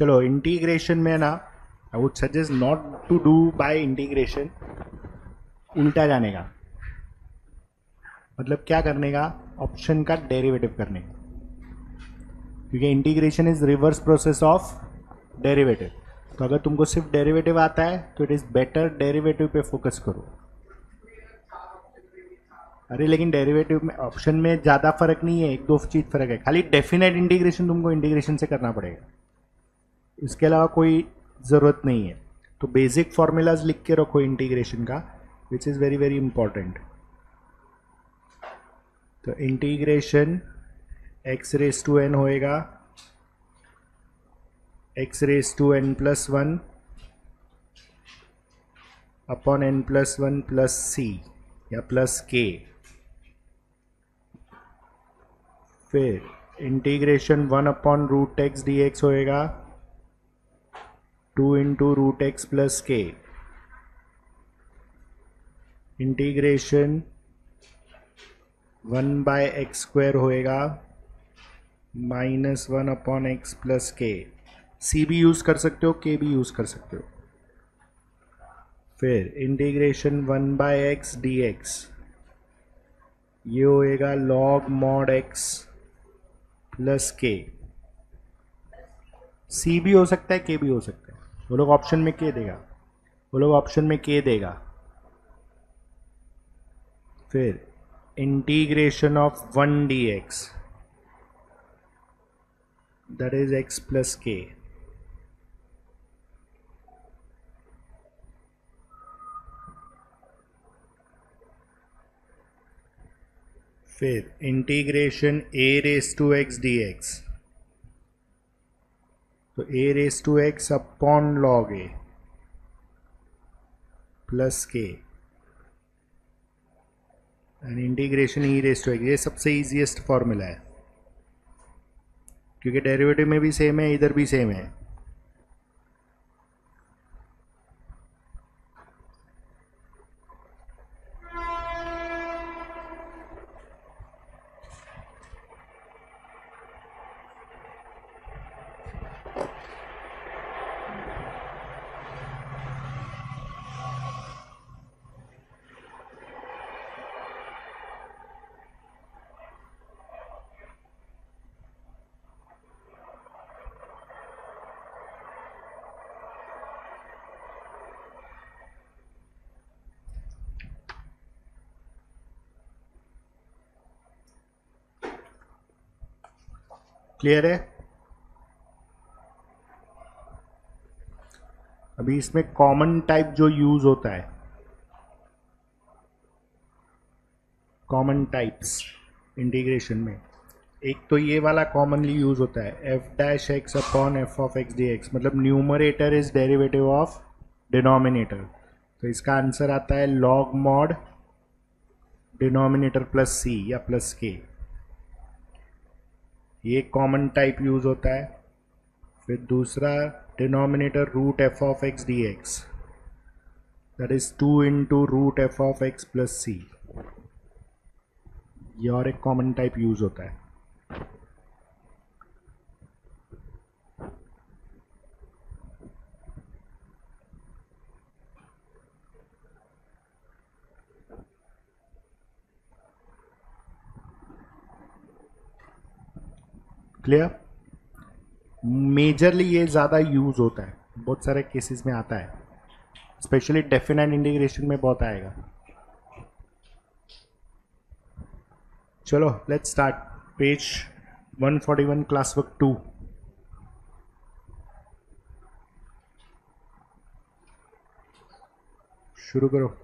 चलो इंटीग्रेशन में ना I would suggest not to do by integration, उल्टा जाने का, मतलब क्या करने का, ऑप्शन का डेरिवेटिव करने का, क्योंकि integration is reverse process of derivative. तो अगर तुमको सिर्फ डेरिवेटिव आता है तो इट इज बेटर डेरिवेटिव पे फोकस करो। अरे लेकिन डेरिवेटिव में ऑप्शन में ज़्यादा फर्क नहीं है, एक दो चीज़ फर्क है, खाली डेफिनेट इंटीग्रेशन तुमको इंटीग्रेशन से करना पड़ेगा, इसके अलावा कोई ज़रूरत नहीं है। तो बेसिक फॉर्मूलाज लिख के रखो इंटीग्रेशन का, which is very very important. तो integration x raise to N होएगा x raise to N plus one upon N plus one plus c या प्लस के। फिर integration one upon root x d x होएगा to into root x plus के। Integration one by x square होएगा minus one upon x plus के। सी भी use कर सकते हो, के भी यूज़ कर सकते हो। फिर integration one by x d x, ये होएगा लॉग मॉड एक्स प्लस के। सी भी हो सकता है, के भी हो सकता है, वो लोग ऑप्शन में के देगा, वो लोग ऑप्शन में के देगा। फिर integration of one d x, that is x plus k. फिर integration a raise to x d x, तो a raise to x upon log a plus k and integration e raise to x. ये सबसे easiest formula है, क्योंकि derivative में भी same है, इधर भी सेम है। क्लियर है? अभी इसमें कॉमन टाइप जो यूज होता है, कॉमन टाइप्स इंटीग्रेशन में, एक तो ये वाला कॉमनली यूज होता है f dash x upon f of x d x, मतलब numerator is derivative of denominator. तो इसका आंसर आता है log mod denominator plus c या प्लस के। ये कॉमन टाइप यूज होता है। फिर दूसरा denominator root f of x d x, that is two into root f of x plus c. ये और एक कॉमन टाइप यूज होता है। क्लियर? मेजरली ये ज़्यादा यूज होता है, बहुत सारे केसेस में आता है, स्पेशली डेफिनेट इंटीग्रेशन में बहुत आएगा। चलो let's start. Page 141 class work 2। शुरू करो।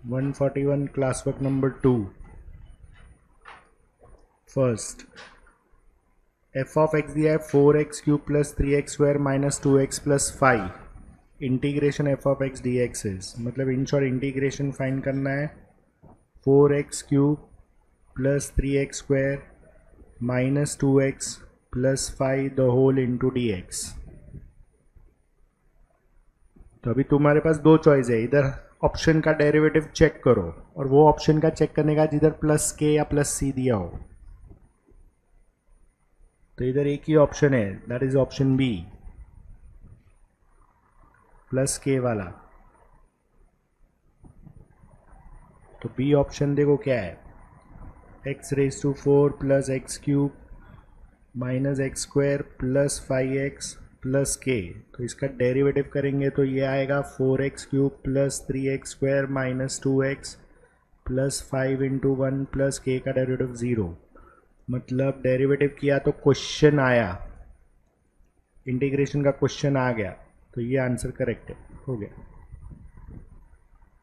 One 141 class work number 2। First, f of x दिया है 4x cube plus 3x square minus 2x plus 5। Integration f of x d x is, मतलब in short integration find करना है 4x cube plus 3x square minus 2x plus 5 the whole into d x. तो अभी तुम्हारे पास दो choice है, इधर option का डेरिवेटिव चेक करो और वो ऑप्शन का चेक करने का जिधर प्लस के या प्लस सी दिया हो। तो इधर एक ही ऑप्शन है, that is option B, plus k वाला। तो बी ऑप्शन देखो क्या है, x raise to 4 plus x cube minus x square plus 5x plus k. तो इसका डेरिवेटिव करेंगे तो ये आएगा 4x cube plus 3x square minus 2x plus 5 into 1 plus k का डेरिवेटिव 0। मतलब डेरिवेटिव किया तो क्वेश्चन आया, इंटीग्रेशन का क्वेश्चन आ गया, तो ये आंसर करेक्ट है, हो गया।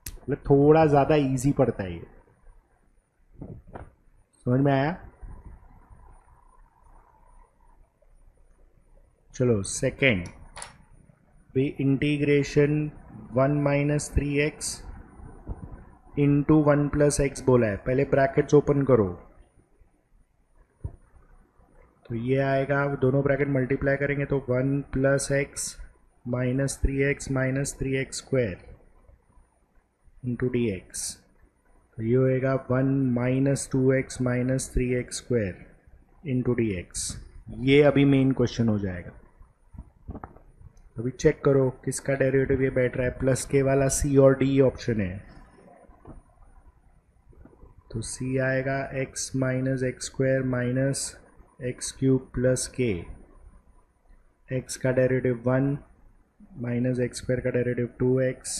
मतलब थोड़ा ज़्यादा इजी पड़ता है ये, समझ में आया? चलो सेकेंड भी, integration 1 minus 3x into 1 plus x बोला है, पहले ब्रैकेट्स ओपन करो। तो ये आएगा, दोनों ब्रैकेट मल्टीप्लाई करेंगे तो 1 plus x minus 3x square into d x. तो ये होएगा 1 minus 2x minus 3x square into d x. ये अभी मेन क्वेश्चन हो जाएगा। अभी चेक करो किसका डेरिवेटिव ये बैठ रहा है, प्लस के वाला सी और डी ऑप्शन है। तो सी आएगा x minus x square minus x cube plus के, x का डेरिवेटिव 1 माइनस एक्स स्क्वायर का derivative 2x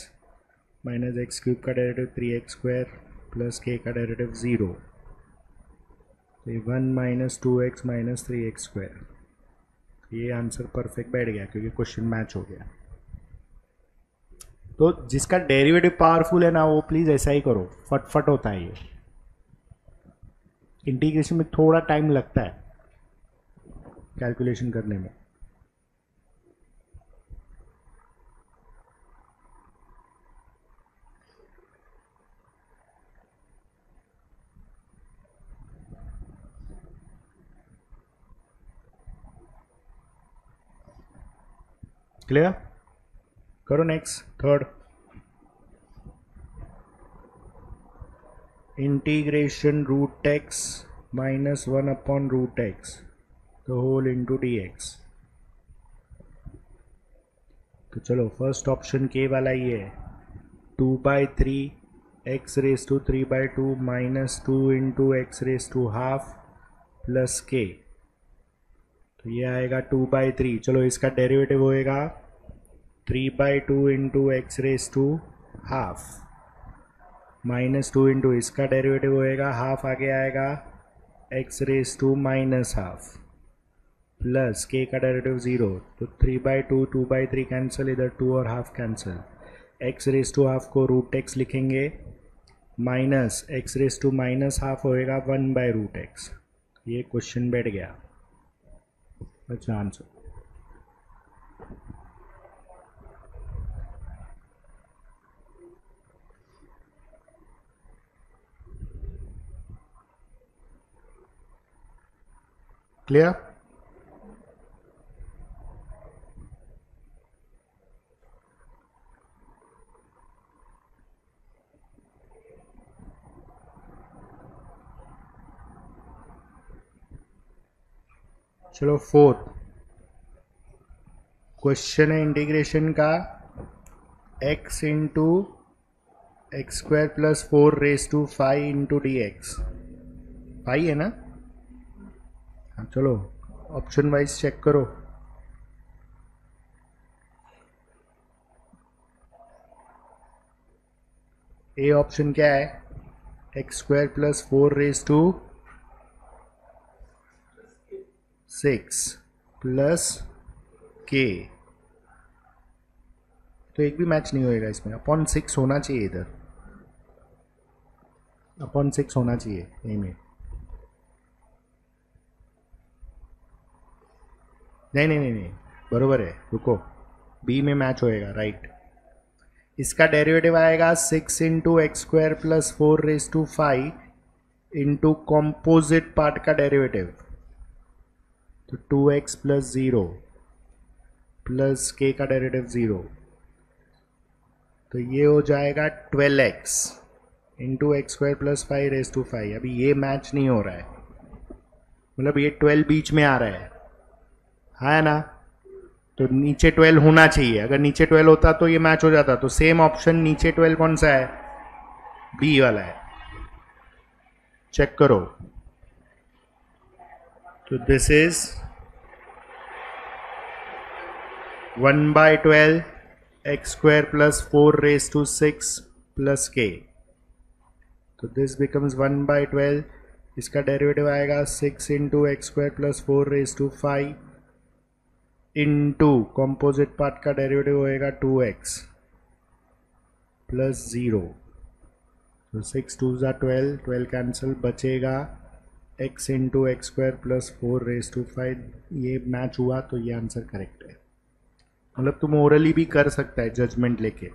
minus x cube का derivative 3x square plus k का डेरिवेटिव 0। तो ये 1 minus 2x minus 3x square. ये आंसर परफेक्ट बैठ गया क्योंकि क्वेश्चन मैच हो गया। तो जिसका डेरिवेटिव पावरफुल है ना, वो प्लीज़ ऐसा ही करो, फटफट होता है ये। इंटीग्रेशन में थोड़ा टाइम लगता है कैलकुलेशन करने में। क्लियर? करो next, third. Integration root x minus 1 upon root x the whole into d x. तो चलो फर्स्ट ऑप्शन के वाला ये है, 2/3 x raise to 3/2 minus 2 into x raise to half plus k. तो ये आएगा 2/3। चलो इसका डेरिवेटिव होएगा 3/2 into x raise to half minus 2 into इसका डेरिवेटिव होएगा हाफ, आगे आएगा x raise to minus half plus k का डेरिवेटिव 0। तो 3/2 2/3 कैंसिल, इधर 2 और half cancel. X raise to half को रूट एक्स लिखेंगे minus x raise to minus half होएगा 1/√x। ये क्वेश्चन बैठ गया। अच्छा आंसर। क्लियर? चलो फोर्थ क्वेश्चन है इंटीग्रेशन का, x into x square plus 4 raise to 5 into d x. 5 है ना? हाँ चलो ऑप्शन वाइज चेक करो। ए ऑप्शन क्या है, x square plus 4 raise to 6 plus k. तो एक भी मैच नहीं होएगा इसमें, अपॉन 6 होना चाहिए, इधर अपॉन 6 होना चाहिए ए में। नहीं नहीं नहीं नहीं, बरोबर है, रुको, बी में मैच होएगा, राइट। इसका डेरिवेटिव आएगा 6 into x square plus 4 raise to 5 into composite part का डेरिवेटिव तो 2x प्लस 0 प्लस k का डेरिवेटिव 0, तो ये हो जाएगा 12x into x square plus 5 raised to 5। अभी ये मैच नहीं हो रहा है, मतलब ये 12 बीच में आ रहा है ना, तो नीचे 12 होना चाहिए। अगर नीचे 12 होता तो ये मैच हो जाता। तो सेम ऑप्शन नीचे 12 कौन सा है? बी वाला है। चेक करो, तो this is 1/12 x square plus 4 raised to 6 plus k। तो दिस बिकम्स 1/12, इसका डेरिवेटिव आएगा 6 into x square plus 4 raised to 5 into composite part का डेरिवेटिव होएगा 2x प्लस 0। तो 6 2 ज़ा 12, 12 कैंसिल, बचेगा x into x square plus 4 raised to 5। ये match हुआ तो ये आंसर करेक्ट है। मतलब तुम ओरली भी कर सकता है जजमेंट लेके।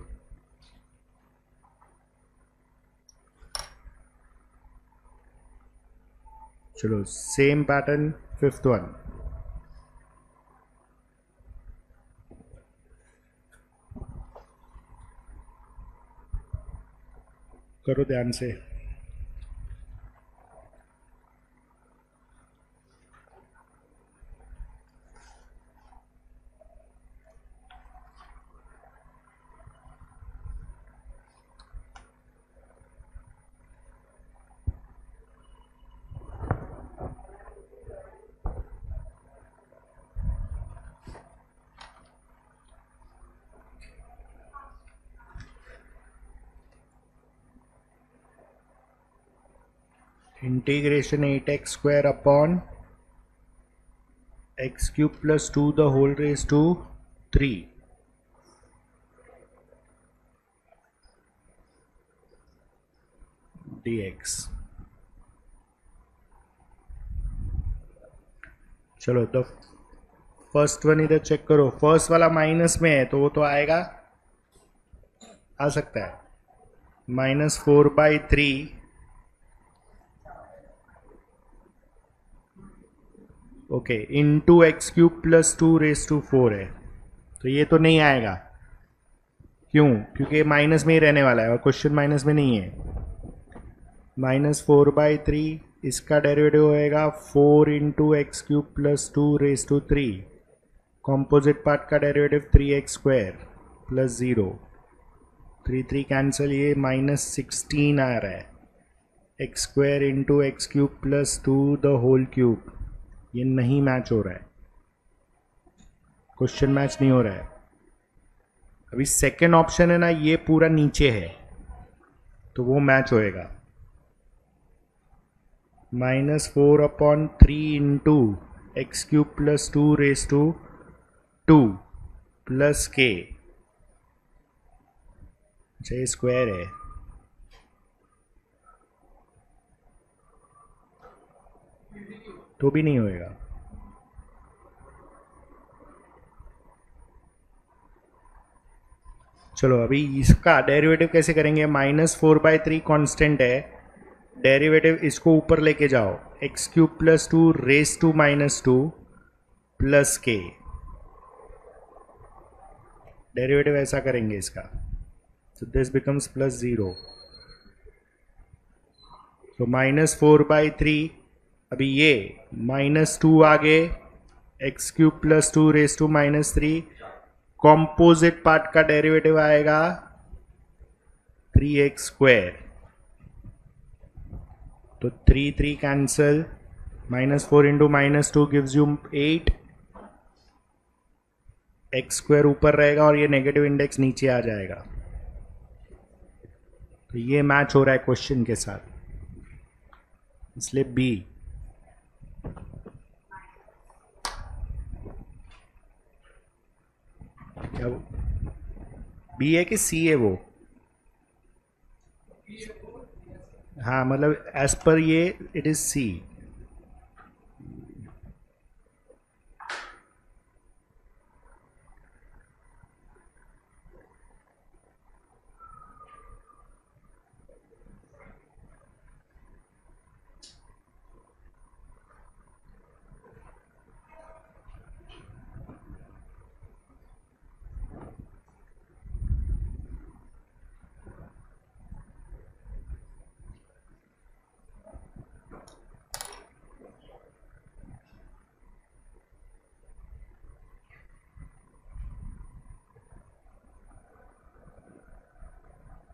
चलो सेम पैटर्न, फिफ्थ वन। करो ध्यान से। Integration 8x square upon x cube plus 2 the whole raise to 3 dx। चलो तो फर्स्ट वन इधर चेक करो। फर्स्ट वाला माइनस में है तो वो तो आएगा, आ सकता है -4/3 okay into x cube plus 2 raised to 4 है। तो ये तो नहीं आएगा, क्यों? क्योंकि माइनस में ही रहने वाला है और क्वेश्चन माइनस में नहीं है। -4/3, इसका डेरिवेटिव होएगा 4 into x cube plus 2 raised to 3। Composite part का derivative 3x square plus 0, 3 3 cancel, ये -16 आ रहा है। X square into x cube plus 2 the whole cube, ये नहीं मैच हो रहा है, क्वेश्चन मैच नहीं हो रहा है। अभी सेकेंड ऑप्शन है ना, ये पूरा नीचे है तो वो मैच होएगा। -4/3 into x cube plus 2 raised to 2 plus k। अच्छा ये स्क्वायर है, तो भी नहीं होएगा। चलो अभी इसका डेरिवेटिव कैसे करेंगे? -4/3 कांस्टेंट है, डेरिवेटिव इसको ऊपर लेके जाओ, x cube plus 2 raised to -2 plus k। Derivative ऐसा करेंगे इसका, तो दिस बिकम्स प्लस 0। तो -4/3, अभी ये -2 आगे, x cube plus 2 raised to -3, composite part का डेरिवेटिव आएगा 3x स्क्वायर। तो 3 3 cancel, -4 into -2 gives you 8, x square ऊपर रहेगा और ये नेगेटिव इंडेक्स नीचे आ जाएगा। तो ये मैच हो रहा है क्वेश्चन के साथ, इसलिए बी। क्या बी है कि सी है वो? हाँ मतलब एज पर ये इट इज सी।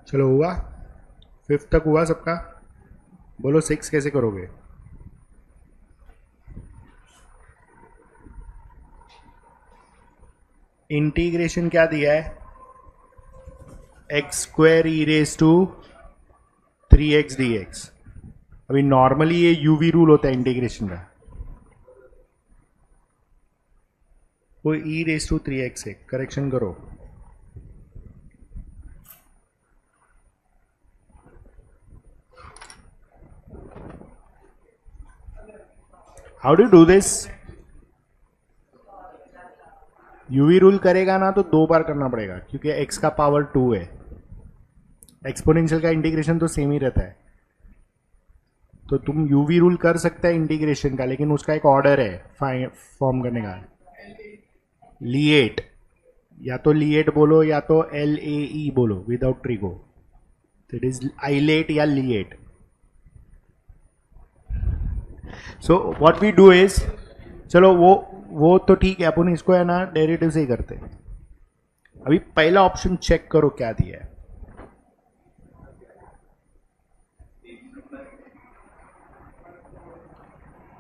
चलो हुआ, 5th तक हुआ सबका। बोलो 6 कैसे करोगे? इंटीग्रेशन क्या दिया है? X square e raise to 3x dx। अभी नॉर्मली ये यूवी रूल होता है इंटीग्रेशन का, वो ई रेज टू 3x है। करेक्शन करो। How do do this? UV rule करेगा ना तो 2 बार करना पड़ेगा, क्योंकि x का पावर 2 है। एक्सपोनेंशियल का इंटीग्रेशन तो सेम ही रहता है। तो तुम यूवी रूल कर सकते हैं इंटीग्रेशन का, लेकिन उसका एक ऑर्डर है फॉर्म करने का। लिएट, या तो लिएट बोलो या तो LAE बोलो without trigo. It is ILATE या LIATE. So what we do is, चलो वो तो ठीक है, अपन इसको है ना डेरिवेटिव से ही करते हैं। अभी पहला ऑप्शन चेक करो क्या दिया है।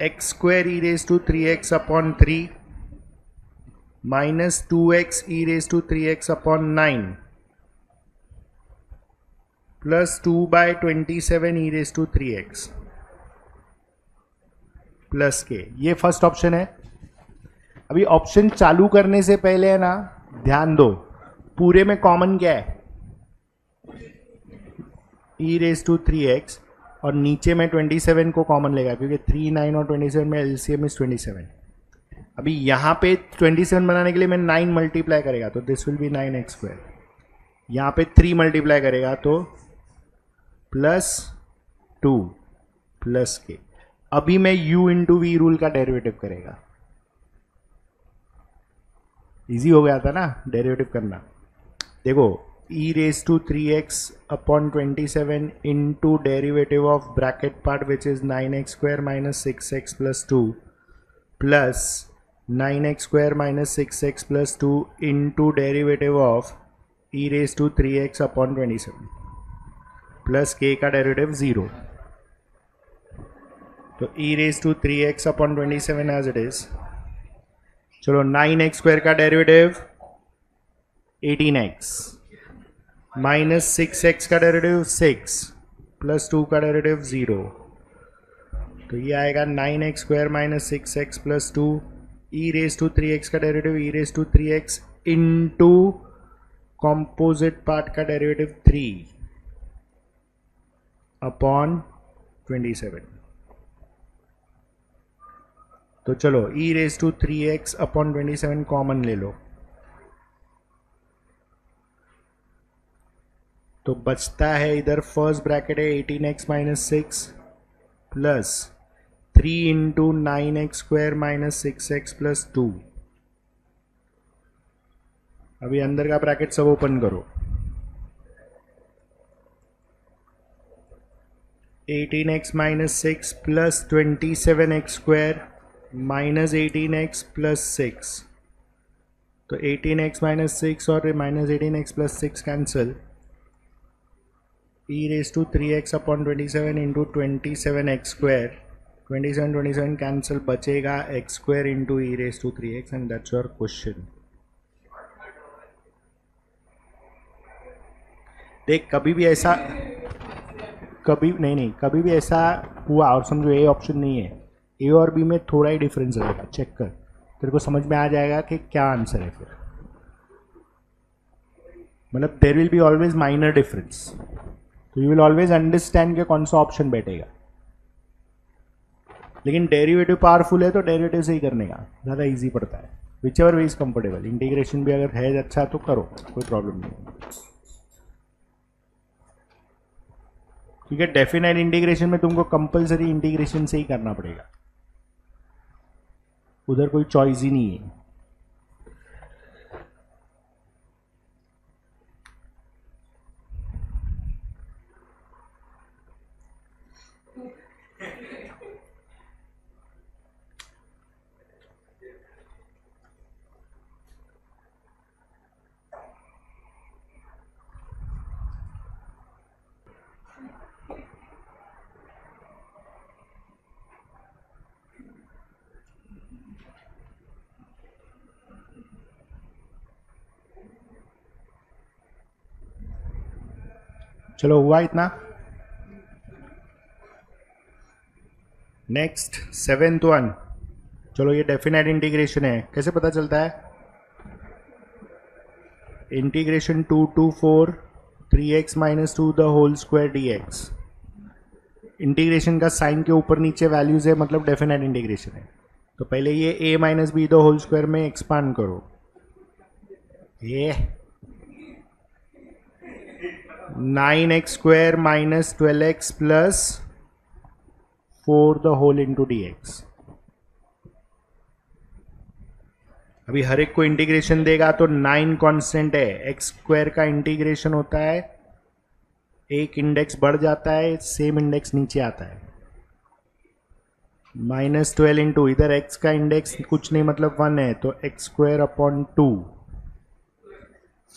X square e raise to 3x upon 3 minus 2x e raise to 3x upon 9 plus 2/27 e raise to 3x plus k. ये फर्स्ट ऑप्शन है। अभी ऑप्शन चालू करने से पहले है ना, ध्यान दो पूरे में कॉमन क्या है? ई रेज टू 3x, और नीचे में 27 को कॉमन लेगा, क्योंकि 3, 9 और 27 में एलसीएम इज 27। अभी यहां पे 27 बनाने के लिए मैं 9 मल्टीप्लाई करेगा तो this will be 9x square. यहां पे 3 मल्टीप्लाई करेगा तो प्लस 2 प्लस के। अभी मैं u इंटू वी रूल का डेरिवेटिव करेगा। इजी हो गया था ना डेरिवेटिव करना। देखो e raise to 3x upon 27 into derivative of bracket part which is 9x square minus 6x plus 2 plus 9x square minus 6x plus 2 into derivative of e raise to 3x upon 27 plus k का derivative 0। तो e raise to 3x upon 27 as it is. चलो 9x square का derivative 18x minus 6x का derivative 6 plus 2 का derivative 0। तो ये आएगा 9x square minus 6x plus 2 e raise to 3x का derivative e raise to 3x into composite part का derivative 3 upon 27। तो चलो e raise to 3x upon 27 common ले लो, तो बचता है इधर फर्स्ट ब्रैकेट है 18x minus 6 plus 3 into 9x square minus 6x plus 2। अभी अंदर का ब्रैकेट सब ओपन करो। 18x minus 6 plus 27x square minus 18x plus 6। तो 18x माइनस 6 और minus 18x plus 6 cancel. e raise to 3x upon 27 into 27x square 27 cancel, बचेगा x square into e raise to 3x and that's your question. देख कभी भी ऐसा कभी भी ऐसा हुआ और समझो ए ऑप्शन नहीं है, ए और बी में थोड़ा ही डिफरेंस रहेगा, चेक कर तेरे को समझ में आ जाएगा कि क्या आंसर है। फिर मतलब there will be always minor difference, तो यू विल ऑलवेज अंडरस्टैंड कि कौन सा ऑप्शन बैठेगा। लेकिन डेरिवेटिव पावरफुल है तो डेरिवेटिव से ही करने का ज़्यादा इजी पड़ता है। Which ever way is comfortable. Integration भी अगर है अच्छा तो करो, कोई प्रॉब्लम नहीं। ठीक है, डेफिनेट इंटीग्रेशन में तुमको कंपलसरी इंटीग्रेशन से ही करना पड़ेगा, उधर कोई चॉइस ही नहीं है। चलो हुआ इतना. Next 7th one. चलो ये डेफिनेट इंटीग्रेशन है. कैसे पता चलता है? Integration 2 to 4 3x minus 2 the whole square dx. Integration का साइन के ऊपर नीचे वैल्यूज है, मतलब डेफिनेट इंटीग्रेशन है. तो पहले ये a minus b the whole square में एक्सपांड करो. ये 9x square minus 12x plus 4 the whole into dx. अभी हर एक को इंटीग्रेशन देगा तो 9 कांस्टेंट है. एक्स स्क्वायर का इंटीग्रेशन होता है, एक इंडेक्स बढ़ जाता है, सेम इंडेक्स नीचे आता है. माइनस 12 इंटू इधर एक्स का इंडेक्स कुछ नहीं मतलब 1 है, तो एक्स स्क्वायर अपॉन 2.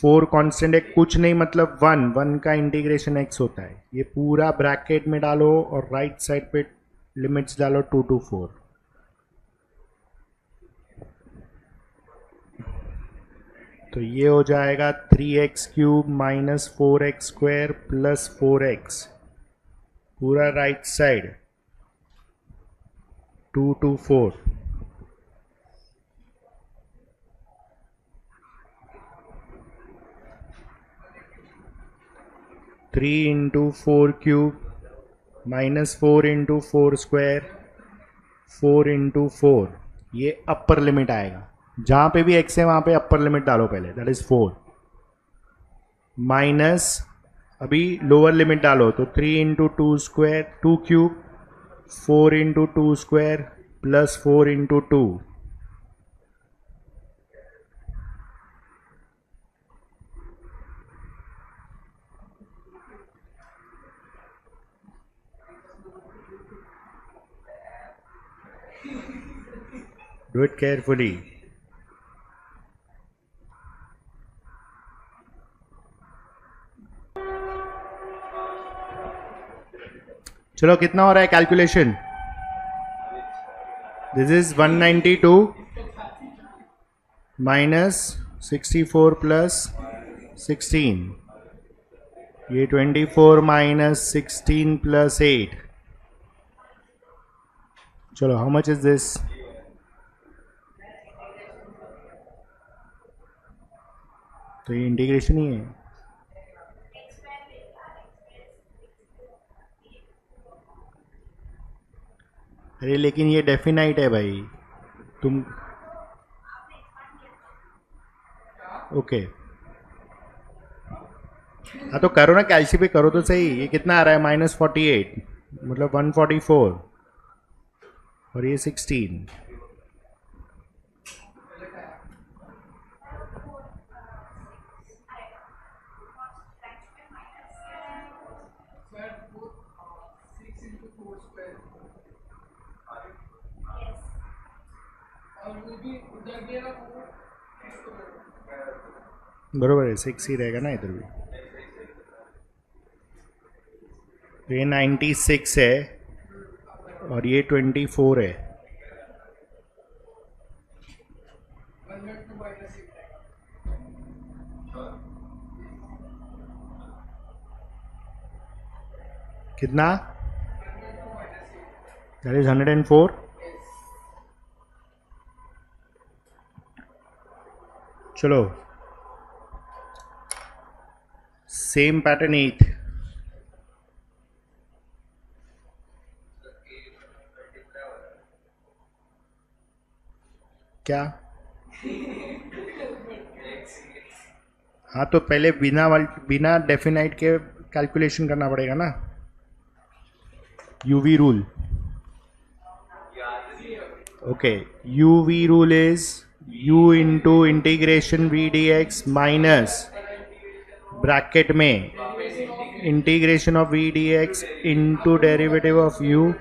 4 कांस्टेंट है, कुछ नहीं मतलब 1 का इंटीग्रेशन एक्स होता है. ये पूरा ब्रैकेट में डालो और राइट साइड पे लिमिट्स डालो 2 to 4. तो ये हो जाएगा 3x cube minus 4x square plus 4x, पूरा right side 2 to 4. Three into 4 cube minus 4 into 4 square 4 into 4. ये अपर लिमिट आएगा. जहां पे भी x है वहां पे अपर लिमिट डालो पहले, दैट इज 4. माइनस अभी लोअर लिमिट डालो तो 3 into 2 square 2 cube 4 into 2 square plus 4 into 2. Do it carefully. चलो कितना हो रहा है calculation? This is 192 minus 64 plus 16. ये 24 माइनस 16 प्लस 8. चलो हाउ मच इज दिस? तो ये इंटीग्रेशन ही है. अरे लेकिन ये डेफिनाइट है भाई. तुम ओके. हाँ तो करो ना, कैल्सी पे करो तो सही. ये कितना आ रहा है? -48 मतलब 144 और ये 16. बरोबर है, 6 ही रहेगा ना इधर भी. तो ये 96 है और ये 24 है. कितना? That is 104. चलो सेम पैटर्न 8. क्या? हाँ तो पहले बिना डेफिनाइट के कैलकुलेशन करना पड़ेगा ना. UV rule. Okay, UV rule is u into integration v d x minus bracket में integration of v d x into derivative of u.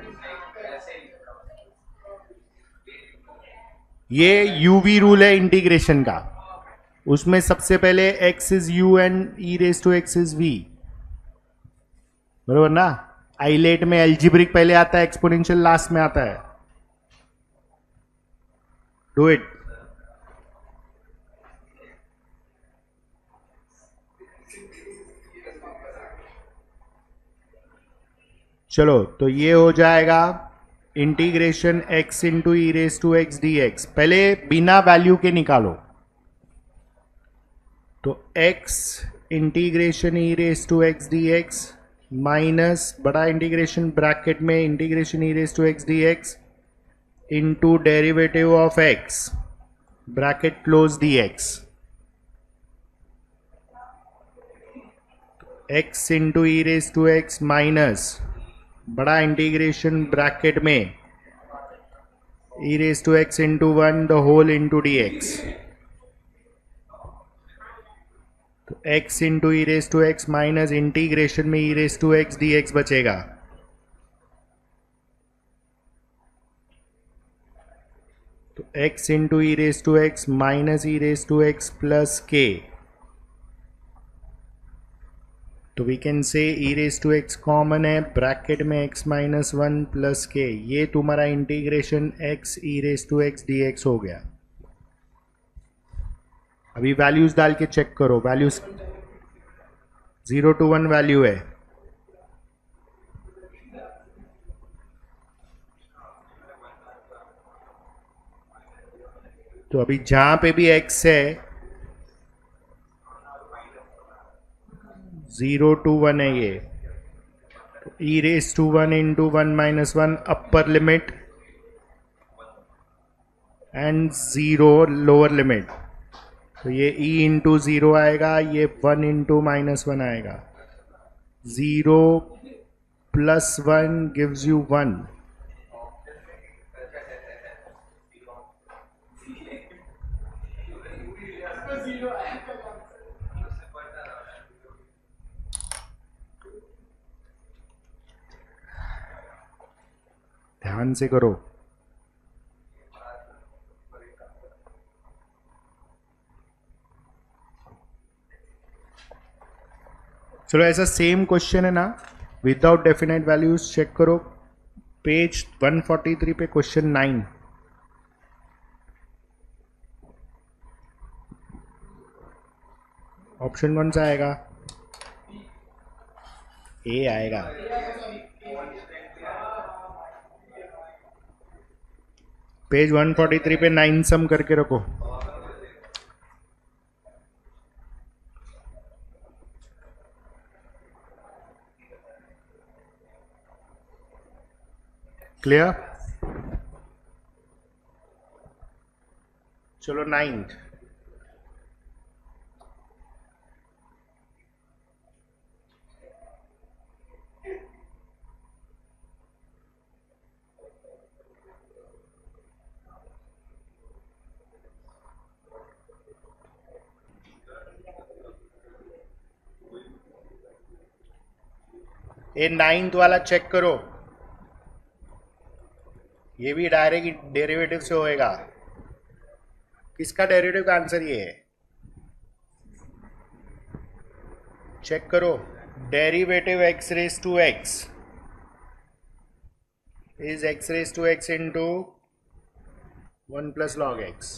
ये यूवी रूल है इंटीग्रेशन का. उसमें सबसे पहले x is u and e raise to x is v. बरोबर ना? Islet में एल्जिब्रिक पहले आता है, एक्सपोनेंशियल लास्ट में आता है. Do it. चलो तो ये हो जाएगा integration x into e raise to x d x. पहले बिना वैल्यू के निकालो, तो x integration e raise to x d x minus बड़ा इंटीग्रेशन ब्रैकेट में integration e raise to x d x into derivative of x bracket close d x, x into e raise to x minus बड़ा integration bracket में e raise to x into one the whole into d x, तो x into e raise to x minus integration में e raise to x d x बचेगा, तो x into e raise to x minus e raise to x plus k, तो we can say e raise to x common है, bracket में x minus one plus k, ये तुम्हारा integration x e raise to x d x हो गया। अभी values डाल के चेक करो, वैल्यूज 0 to 1 वैल्यू है, तो अभी जहां पे भी x है 0 to 1 है ये, तो e raise to one into one minus one upper limit and 0 lower limit, तो ये e इंटू ज़ीरो आएगा, ये 1 इंटू माइनस वन आएगा, 0 प्लस 1 गिव्स यू 1, ध्यान से करो। चलो ऐसा सेम क्वेश्चन है ना विदाउट डेफिनेट वैल्यूज, चेक करो पेज 143 पे क्वेश्चन 9। ऑप्शन कौन सा आएगा? ए आएगा। पेज 143 पे 9 सम करके रखो। क्लियर? चलो 9th, ये 9th वाला चेक करो, ये भी डायरेक्ट डेरिवेटिव से होएगा। किसका डेरिवेटिव का आंसर ये है? चेक करो, derivative x raise to x is x raise to x into 1 plus log x,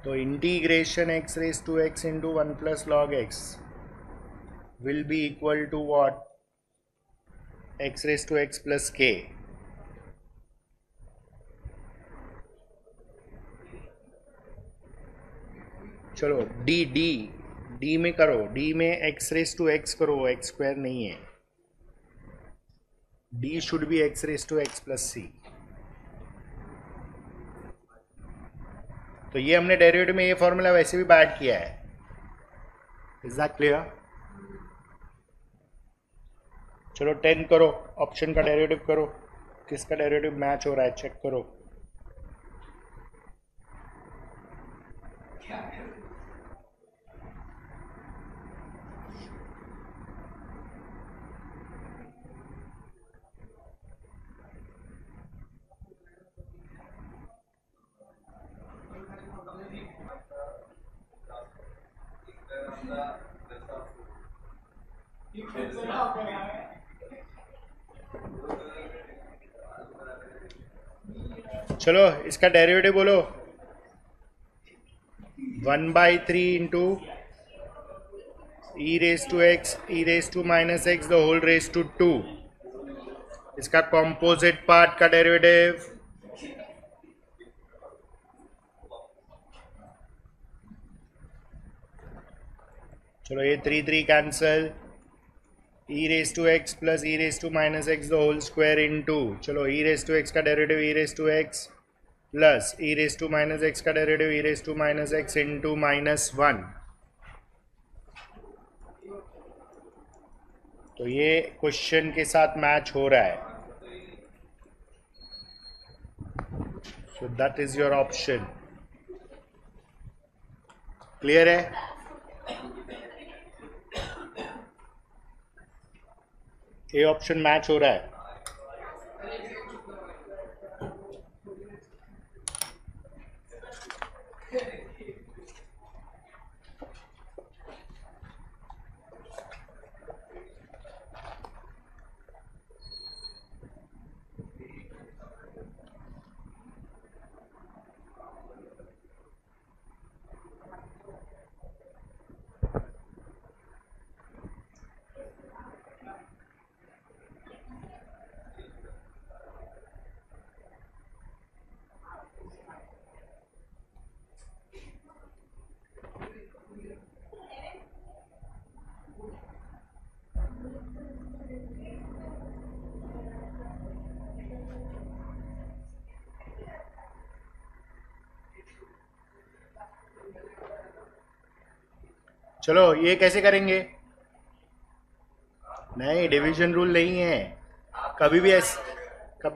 तो integration x raise to x into 1 plus log x will be equal to what? x raised to x plus k. चलो d में करो, d में x raised to x करो, x square नहीं है, d should be x raised to x plus c। तो ये हमने डेरिवेटिव में ये फॉर्मूला वैसे भी ऐड किया है। Is that clear? चलो 10 करो, ऑप्शन का डेरिवेटिव करो, किसका डेरिवेटिव मैच हो रहा है चेक करो। चलो इसका डेरिवेटिव बोलो, 1/3 into e raise to x e raise to minus x the whole raise to 2 इसका कॉम्पोजिट पार्ट का डेरिवेटिव चलो ये 3 cancel e raise to x plus e raise to minus x the whole square into चलो e raise to x का derivative e raise to x plus e raise to minus x का derivative e raise to minus x into -1। तो ये question के साथ match हो रहा है। So that is your option. Clear है? ये ऑप्शन मैच हो रहा है। चलो ये कैसे करेंगे? नहीं, डिवीजन रूल नहीं है। कभी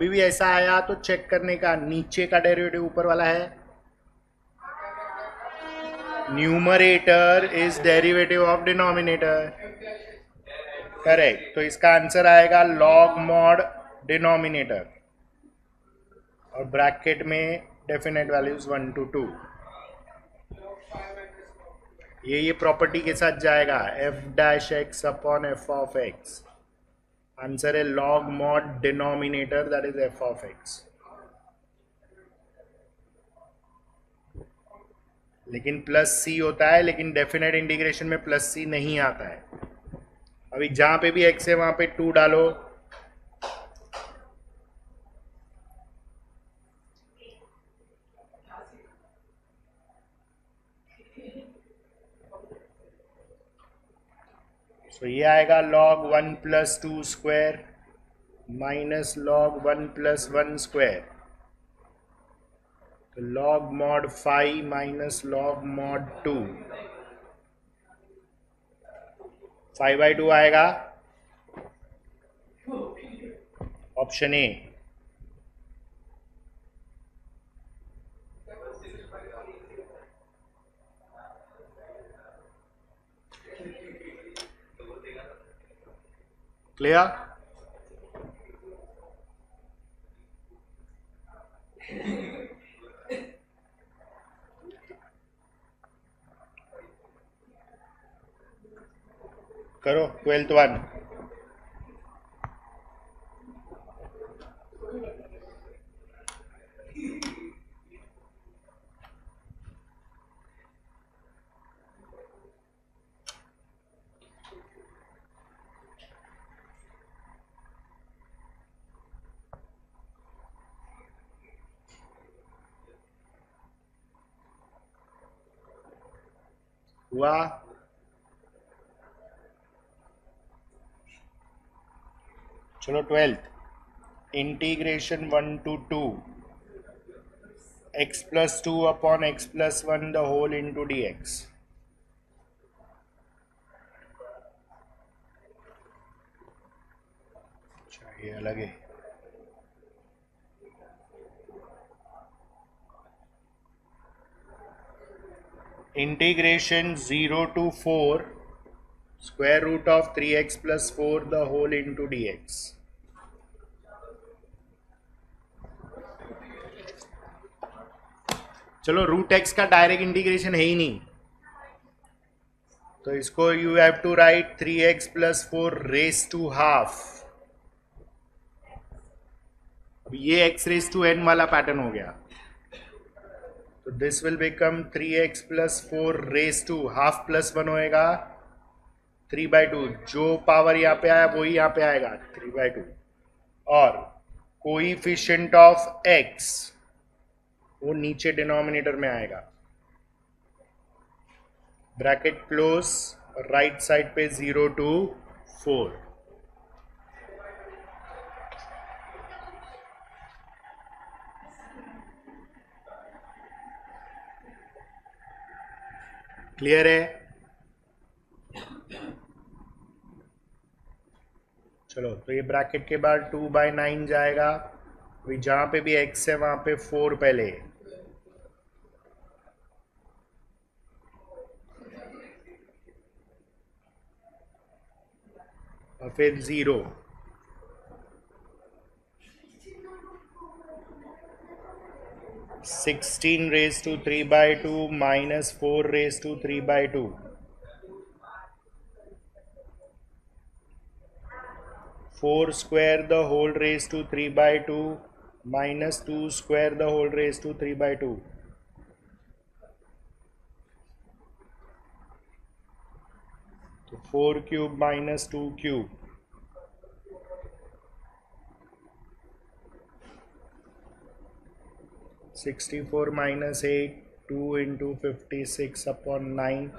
भी ऐसा आया तो चेक करने का, नीचे का डेरिवेटिव ऊपर वाला है। Numerator is derivative of denominator. Correct. तो इसका आंसर आएगा लॉग मॉड डिनोमिनेटर और ब्रैकेट में डेफिनेट वैल्यूज 1 to 2। ये प्रॉपर्टी के साथ जाएगा f' upon f of x। Answer है log mod denominator that is f of x। लेकिन प्लस c होता है, लेकिन डेफिनेट इंटीग्रेशन में प्लस c नहीं आता है। अभी जहां पे भी x है वहां पे 2 डालो। तो ये आएगा log 1 + 2 square minus log 1 + 1 square. तो log mod 5 minus log mod 2 5/2 आएगा ऑप्शन ए। क्लियर? करो 12th वन। हुआ? चलो 12th integration 1 to 2 x + 2 upon x + 1 the whole into dx। अच्छा ये अलग है। Integration 0 to 4 square root of 3x + 4 the whole into dx। चलो रूट एक्स का डायरेक्ट इंटीग्रेशन है ही नहीं, तो इसको you have to write 3x + 4 raise to half. अब ये x रेस टू n वाला पैटर्न हो गया, तो this will become 3x + 4 raise to half +1 होएगा 3/2। जो पावर यहाँ पे आया वही यहाँ पे आएगा 3/2। और कोइफिशिएंट ऑफ x वो नीचे डिनोमिनेटर में आएगा, ब्रैकेट क्लोज, राइट साइड पे 0 to 4। क्लियर है? चलो, तो ये ब्रैकेट के बाद 2/9 जाएगा, अभी जहां पे भी x है वहां पे 4 पहले, और फिर 0, sixteen raise to 3/2 minus 4 raise to 3/2, 4 square the whole raised to 3/2 minus 2 square the whole raised to 3/2. तो 4 cube minus 2 cube, 64 minus 8, 2 into 56 upon 9,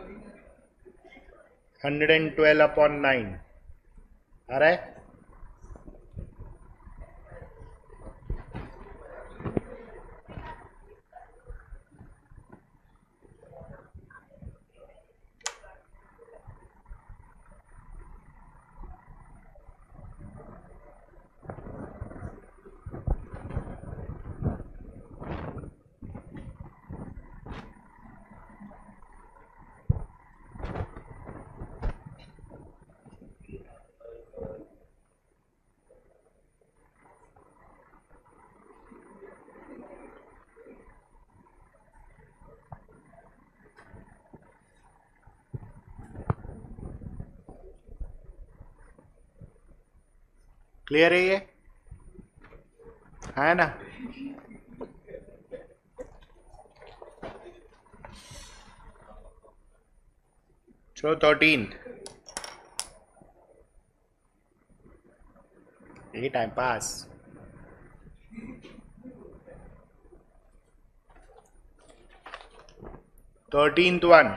112 upon 9 आ रहा है? क्लियर है ये? है ना? चलो 13, ये टाइम पास। 13th one,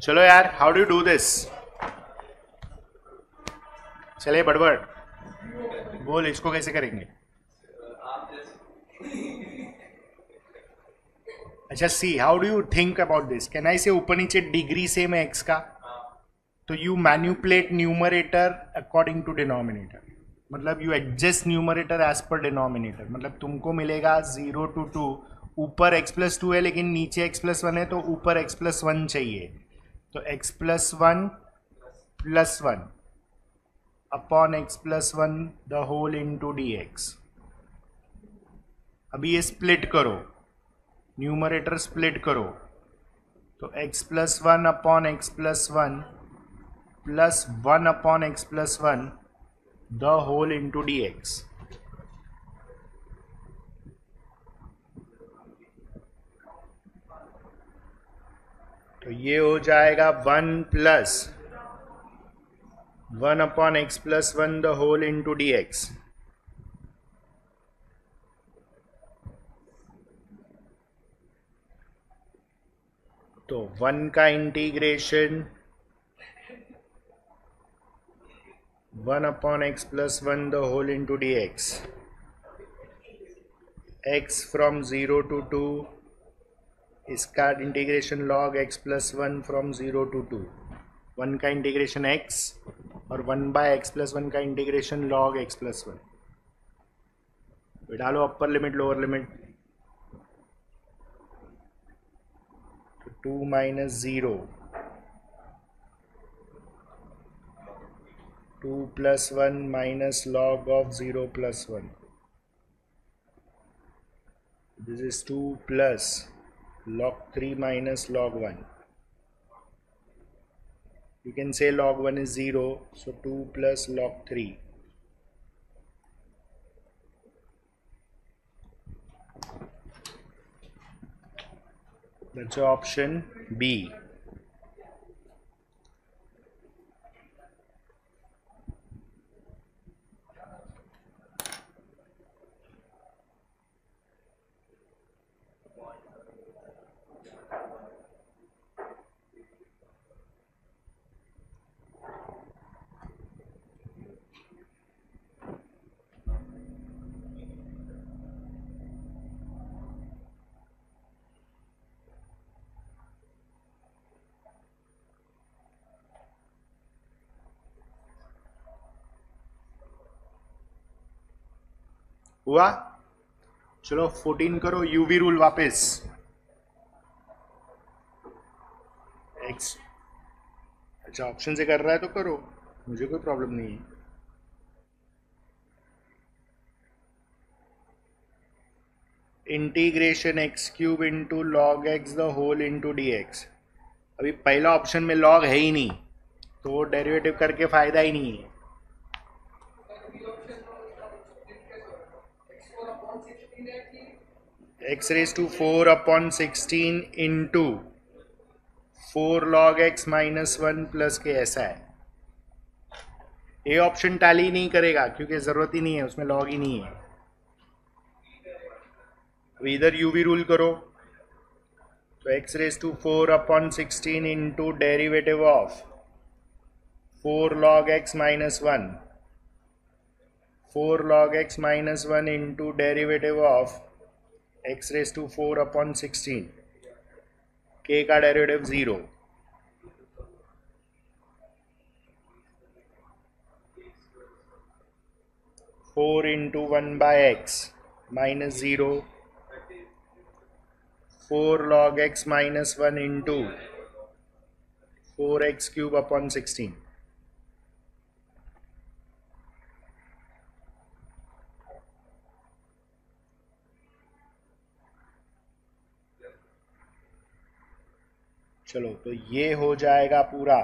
चलो यार, हाउ डू डू दिस? चले बड़बड़ बोल, इसको कैसे करेंगे? अच्छा, see how do you think about this? Can I say ऊपर नीचे डिग्री सेम है एक्स का, तो you manipulate numerator according to denominator, मतलब you adjust numerator as per denominator. मतलब तुमको मिलेगा 0 to 2, ऊपर x+2 है लेकिन नीचे x+1 है, तो ऊपर x+1 चाहिए, तो x+1 + 1 upon x+1 the whole into dx। अभी ये स्प्लिट करो, न्यूमरेटर स्प्लिट करो, तो x+1 upon x+1 plus 1 upon x+1 the whole into dx। तो ये हो जाएगा 1 + 1 upon x+1 the whole into dx। तो 1 का integration 1 upon x+1 the whole into dx, x from 0 to 2, इसका integration log x+1 from 0 to 2, 1 का integration x और 1/x+1 का इंटीग्रेशन लॉग x+1। डालो अपर लिमिट लोअर लिमिट, तो 2 - 0, 2 + 1 minus log of 0 + 1, this is 2 plus log 3 minus log 1. You can say log 1 is 0, so 2 plus log 3. That's option B. हुआ? चलो 14 करो. U v rule वापस. X. अच्छा, option से कर रहा है तो करो, मुझे कोई प्रॉब्लम नहीं है. Integration x cube into log x the whole into d x. अभी पहला ऑप्शन में लॉग है ही नहीं, तो डेरिवेटिव करके फायदा ही नहीं है. X raise to 4/16 into 4 log x minus 1 plus k, ऐसा है. ये ऑप्शन टैली नहीं करेगा क्योंकि जरूरत ही नहीं है, उसमें लॉग ही नहीं है. तो इधर यूवी रूल करो, तो x raise to 4/16 into derivative of 4 log x minus 1, 4 log x minus 1 into derivative of x raise to 4/16. k का derivative 0. Four into 1/x minus 0, 4 log x minus 1 into 4x cube upon 16. चलो, तो ये हो जाएगा पूरा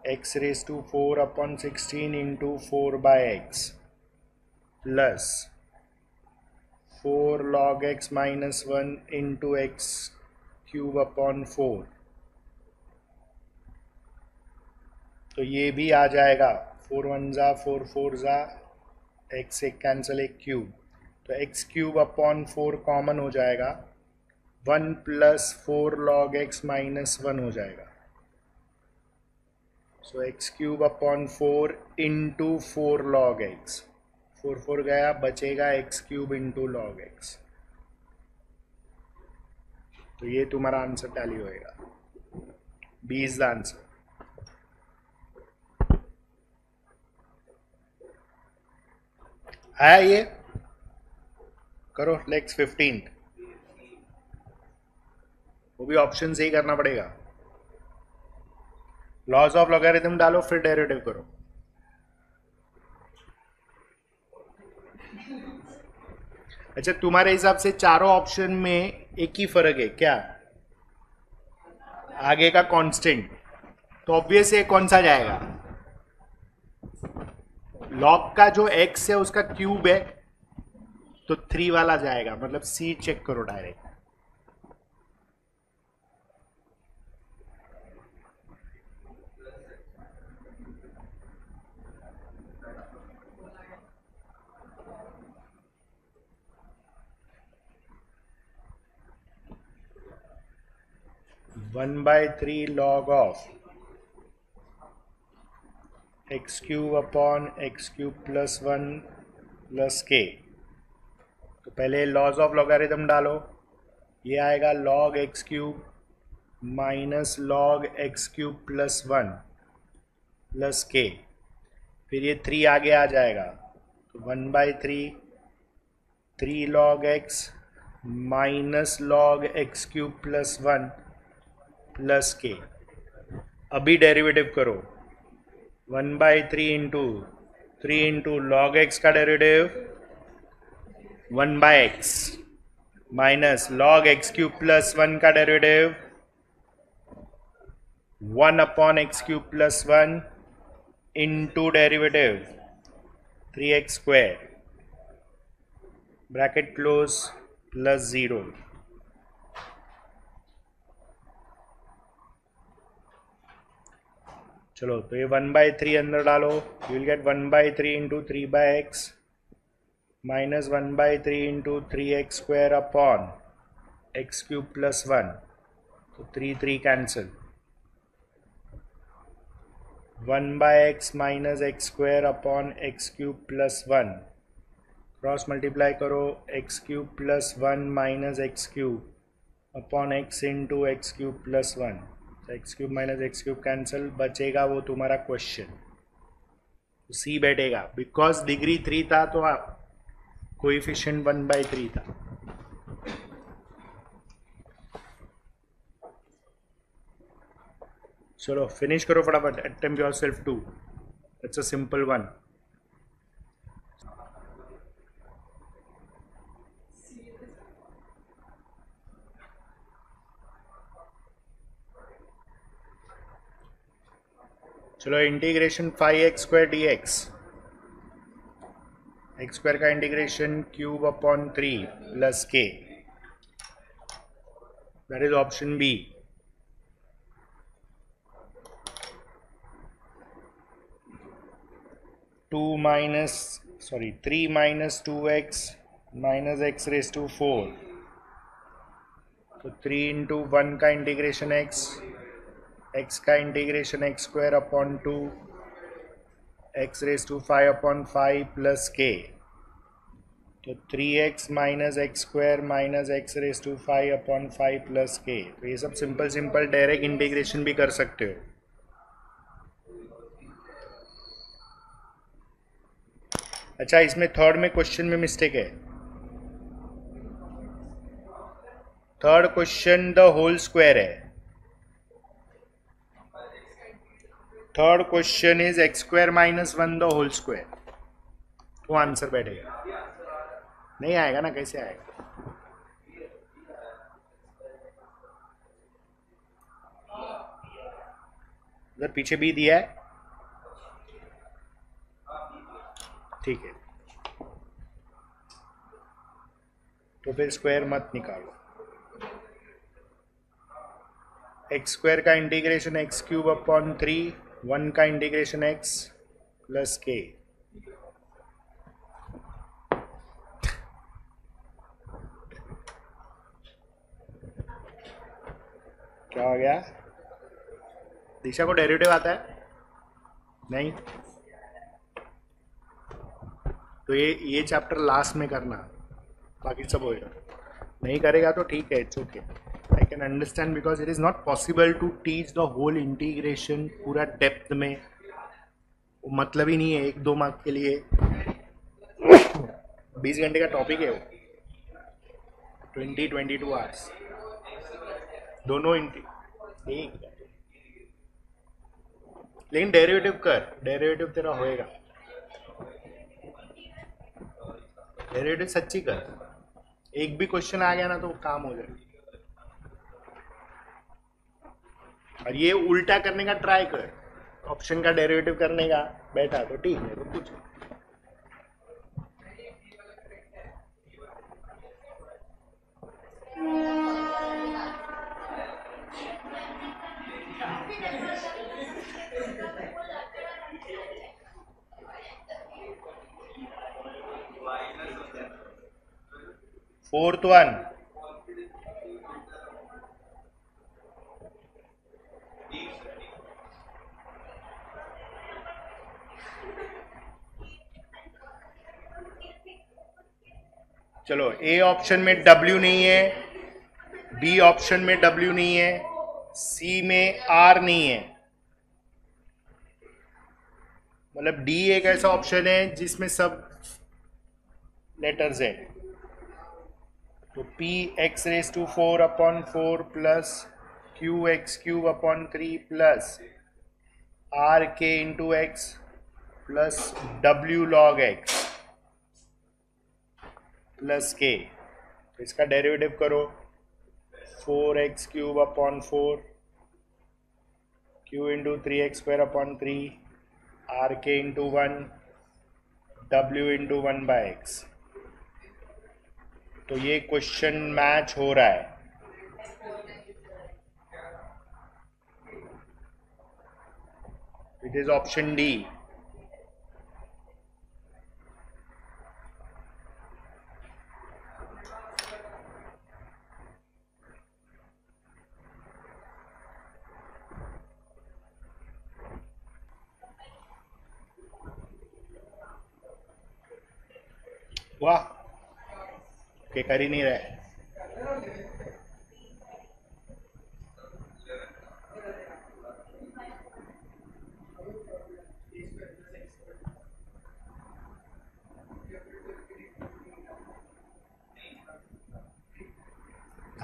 x raise to 4/16 into 4/x plus 4 log x minus 1 into x cube upon 4. तो ये भी आ जाएगा, 4 1 जा 4 4 जा, x एक कैंसिल, एक क्यूब, तो x क्यूब अपॉन 4 कॉमन हो जाएगा, 1 प्लस 4 log x माइनस 1 हो जाएगा. So x cube upon 4 into 4 log x, 4 4 गया, बचेगा x cube into log x. तो ये तुम्हारा आंसर टैली होएगा. B is the answer. आया ये? करो नेक्स्ट 15. वो भी ऑप्शन से ही करना पड़ेगा. लॉज ऑफ लॉगरिथम डालो, फिर डेरिवेटिव करो. अच्छा, तुम्हारे हिसाब से चारों ऑप्शन में एक ही फर्क है क्या? आगे का कांस्टेंट, तो ऑब्वियस है कौन सा जाएगा? लॉग का जो x है उसका क्यूब है, तो 3 वाला जाएगा, मतलब सी चेक करो direct. One by 3 log of x cube upon x cube plus 1 plus k. तो पहले लॉज ऑफ लॉगरिथम डालो, ये आएगा log x cube minus log x cube plus 1 plus k. फिर ये 3 आगे आ जाएगा, तो 1/3 3 log x minus log x cube plus 1 plus के. अभी डेरिवेटिव करो, 1/3 इंटू 3 इंटू लॉग एक्स का derivative 1/x minus log x cube plus 1 का derivative 1/x cube plus 1 into derivative 3x square bracket close plus 0. चलो तो ये 1/3 अंदर डालो, you will get 1/3 into 3/x minus 1/3 into 3x² upon x³ plus 1, तो 3 cancel, 1/x minus x² upon x³ plus 1, cross multiply करो, x³ plus 1 minus x³ upon x into x³ plus 1, x³ minus x³ cancel, बचेगा वो तुम्हारा question, सी बैठेगा because degree 3 था तो आप coefficient 1/3 था। चलो फिनिश करो फटाफट, attempt yourself to, it's a simple one. चलो इंटीग्रेशन 5x² dx, x² का integration cube upon 3 plus k, that is option B. Three minus 2x minus x raise to 4, तो 3 इंटू 1 का इंटीग्रेशन x का integration x² upon 2, x raise to 5 upon 5 plus k, तो 3x minus x² minus x raise to 5 upon 5 plus k। तो ये सब simple simple direct integration भी कर सकते हो। अच्छा, इसमें थर्ड में क्वेश्चन में मिस्टेक है। Third question the whole square है, third question is x² minus 1 the whole square, तो आंसर बैठेगा। नहीं आएगा ना, कैसे आएगा? उधर पीछे भी दिया है, ठीक है, तो फिर स्क्वायर मत निकालो। x² का इंटीग्रेशन x³ अपॉन 3, 1 का इंटीग्रेशन x प्लस k, क्या हो गया? दिशा को डेरिवेटिव आता है? नहीं, तो ये चैप्टर लास्ट में करना, बाकी सब होएगा। नहीं करेगा तो ठीक है, it's okay, I can understand because it is not possible to teach the whole integration पूरा डेप्थ में, वो मतलब ही नहीं है 1-2 मार्क के लिए। 20 घंटे का टॉपिक है वो, 22 आवर्स दोनों एक, लेकिन डेरिवेटिव कर, डेरिवेटिव तेरा होएगा, डेरिवेटिव सच्ची कर, एक भी क्वेश्चन आ गया ना तो काम हो जाएगा। और ये उल्टा करने का ट्राई कर, ऑप्शन का डेरिवेटिव करने का बैठा तो ठीक है, तो कुछ 4th one, चलो ए ऑप्शन में W नहीं है, बी ऑप्शन में W नहीं है, सी में R नहीं है, मतलब डी एक ऐसा ऑप्शन है जिसमें सब लेटर्स है। तो P x raise to 4 upon 4 plus Q(x³ upon 3 plus RK into x plus W log x plus k, तो इसका डेरिवेटिव करो, 4x³ upon 4 Q into 3x² upon 3 RK into 1 W into 1/x। तो ये question match हो रहा है। It is option D. वाह, के कर ही नहीं रहे.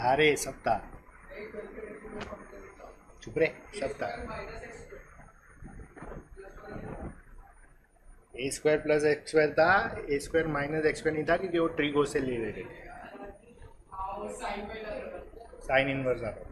अरे सप्ताह चुप रे. सप्ताह ए स्क्वायर प्लस एक्स स्क्वायर था. ए स्क्वायर माइनस एक्स स्क्वायर नहीं था क्योंकि वो ट्रिगो से ले रहे थे. साइन इनवर्स आता था.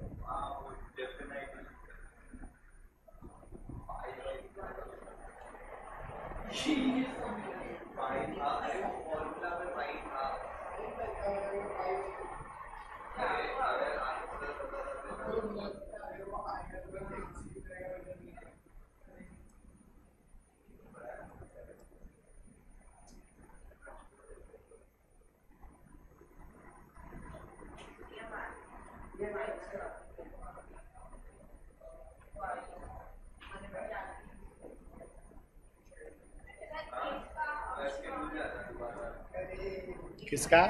किसका?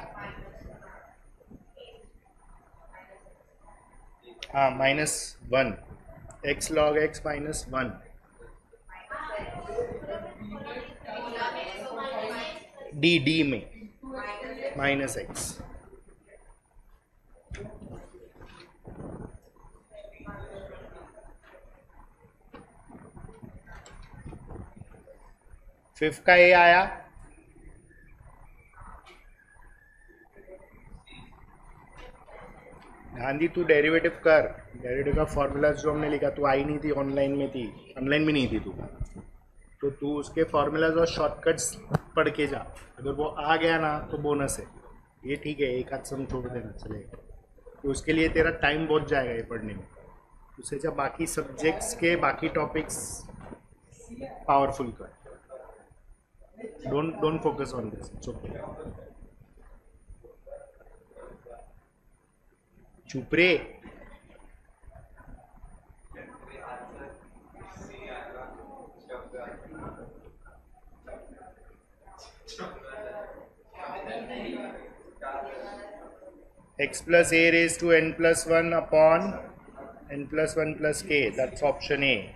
हाँ, -1. X log x -1. डी में -x. फिफ्थ का ए आया. ध्यान दी, तू डेरिवेटिव कर. डेरिवेटिव का फॉर्मूला जो हमने लिखा, तू आई नहीं थी, ऑनलाइन में थी. ऑनलाइन में नहीं थी तू. तो तू उसके फॉर्मूलाज और शॉर्टकट्स पढ़ के जा. अगर वो आ गया ना तो बोनस है. ये ठीक है, एक हाथ सम छोड़ देना चलेगा. तो उसके लिए तेरा टाइम बहुत जाएगा ये पढ़ने में. उससे जब बाकी सब्जेक्ट्स के बाकी टॉपिक्स पावरफुल कर. Don't focus on this. चुप रे. x plus a raised to n plus 1 upon n plus 1 plus k. That's option A.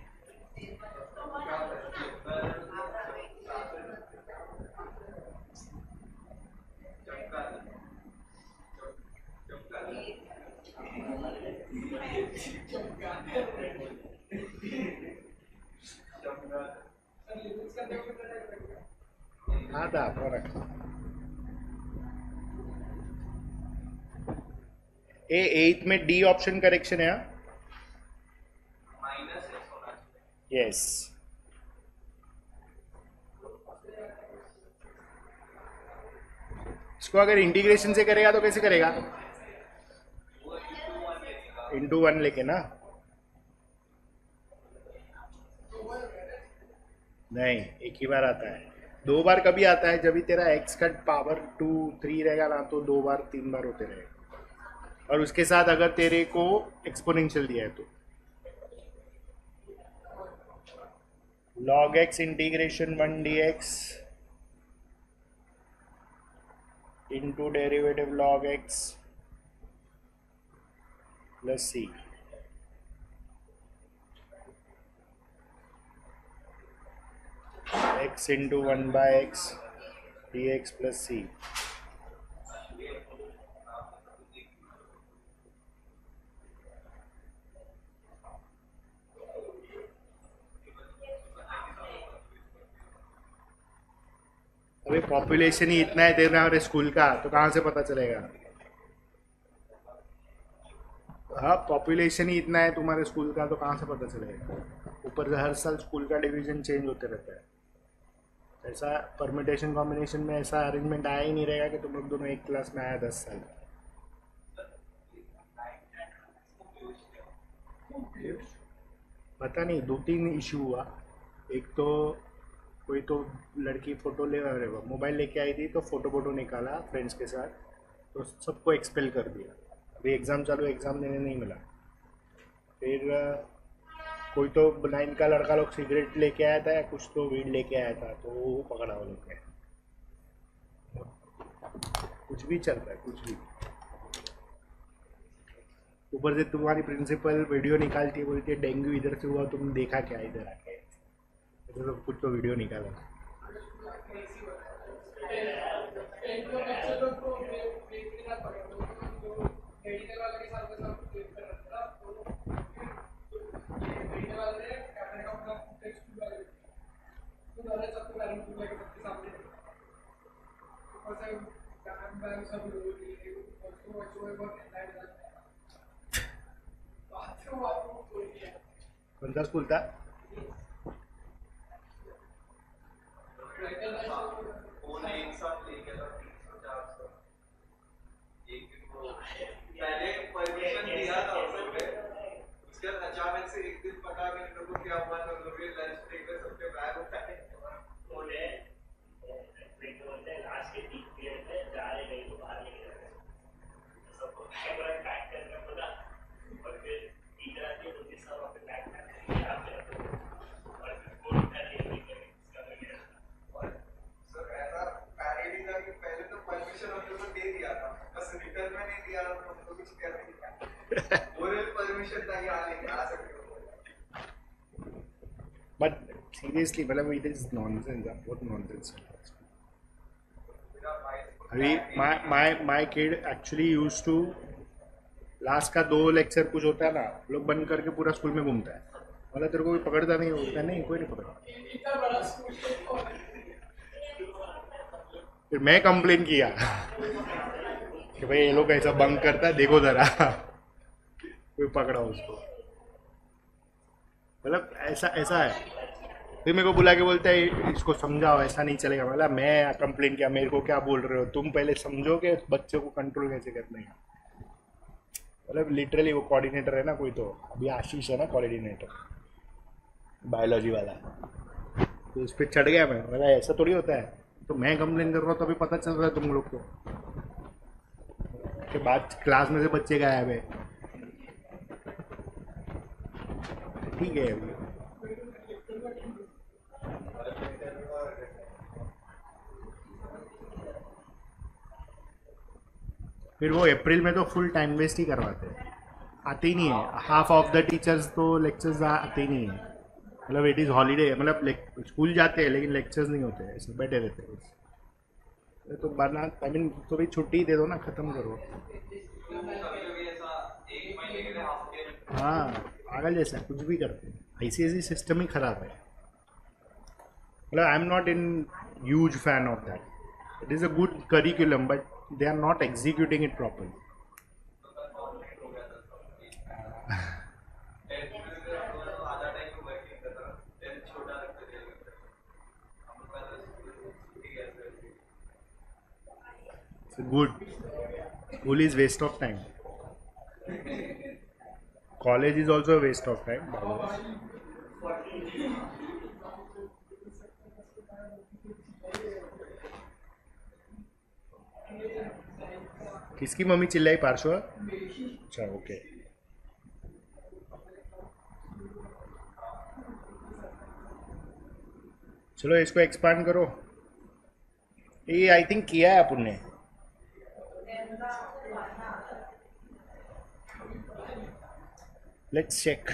आधा फर्क. ए एथ में डी ऑप्शन करेक्शन है. यस. इसको अगर इंटीग्रेशन से करेगा तो कैसे करेगा? इंटू 1 लेके ना. नहीं, एक ही बार आता है. 2 बार कभी आता है? जब भी तेरा x का पावर 2 3 रहेगा ना, तो 2 बार 3 बार होते रहेगा. और उसके साथ अगर तेरे को एक्सपोनेंशियल दिया है तो log x integration 1 dx into derivative log x plus c. x into 1/x dx plus c. अभी पॉपुलेशन ही इतना है तेरे स्कूल का, तो कहाँ से पता चलेगा? हाँ, पॉपुलेशन ही इतना है तुम्हारे स्कूल का, तो कहाँ से पता चलेगा? ऊपर से हर साल स्कूल का डिवीजन चेंज होते रहता है. ऐसा परमिटेशन कॉम्बिनेशन में ऐसा अरेंजमेंट आया ही नहीं रहेगा कि तुम लोग दोनों एक क्लास में आया 10 साल. पता नहीं, 2-3 इशू हुआ. एक तो कोई तो लड़की फ़ोटो ले, अरे वो मोबाइल लेके आई थी तो फ़ोटो निकाला फ्रेंड्स के साथ, तो सबको एक्सपेल कर दिया। अभी एग्ज़ाम चालू, एग्ज़ाम देने नहीं मिला। फिर कोई तो 9 का लड़का लोग सिगरेट लेके आया था या कुछ तो वीड लेके आया था, तो वो पकड़ा वो लोग ने। कुछ भी चल रहा है, कुछ भी। ऊपर से तुम्हारी प्रिंसिपल वीडियो निकालती है, बोलती है डेंगू इधर से हुआ, तुम देखा क्या इधर आके? तो कुछ तो वीडियो निकाला। कौन सा स्कूल था? फोन एक साथ ले गया था 300-400 एक दिन को पहले परमिशन दिया था उन लोगों ने। उसके बाद अचानक से एक दिन पता नहीं इन लोगों को क्या हुआ था, लोग लंच ब्रेक में सबके बैग उठाए बोले लास्ट के 3 पीरियड में जा रहे नहीं तो बाहर लेके जा रहे सबको बैग पैक करना पड़ा। और फिर टीचर आती है उनके सब अपने बैग पैक करके आते हैं और फिर फोन कर लेके पहले तो परमिशन हम लोगों को दे दिया था, बस रिटर्न में नहीं दिया तो हम लोग कुछ कर नहीं पाए। पूरे परमिशन था कि आ सकते हो। बट सीरियसली मतलब इट इज नॉनसेंस, बहुत नॉनसेंस। अभी my kid actually use to last का 2 लेक्चर कुछ होता है ना, लोग बंद करके पूरा स्कूल में घूमता है। मतलब तेरे को कोई पकड़ता नहीं होता? नहीं, कोई नहीं पकड़ता। फिर मैं कंप्लेन किया कि भाई ये लोग ऐसा बंक करता है, देखो जरा कोई पकड़ा उसको। मतलब ऐसा ऐसा है। फिर मेरे को बुला के बोलता है इसको समझाओ, ऐसा नहीं चलेगा। मतलब मैं कंप्लेन किया, मेरे को क्या बोल रहे हो तुम? पहले समझो कि बच्चों को कंट्रोल कैसे करना है। मतलब लिटरली वो कोऑर्डिनेटर है ना कोई, तो अभी आशीष है ना कोऑर्डिनेटर, बायोलॉजी वाला, तो उस पर चढ़ गया मैं। मतलब ऐसा थोड़ी होता है, तो मैं कंप्लेन कर रहा हूँ तो अभी पता चल रहा है तुम लोग को कि बाद क्लास में से बच्चे गायब है। ठीक है अभी। फिर वो अप्रैल में तो फुल टाइम वेस्ट ही करवाते हैं, आते ही नहीं है। हाफ ऑफ द टीचर्स तो लेक्चर्स आते ही नहीं है। मतलब इट इज़ हॉलीडे, मतलब स्कूल जाते हैं लेकिन लेक्चर्स नहीं होते, ऐसे बैठे रहते हैं बस। ये तो बना आई मीन तो भी छुट्टी दे दो ना, ख़त्म करो। हाँ, पागल जैसा कुछ भी करते हैं। आईसीएसई सिस्टम ही खराब है। मतलब I am not in huge fan of that. It is a good curriculum but they are not executing it properly. It's good. School is waste of time. College is also a waste of time, by the way. किसकी mummy चिल्लाई? पार्श्व? अच्छा, okay. चलो इसको expand करो। ये I think किया है अपन ने। Let's check.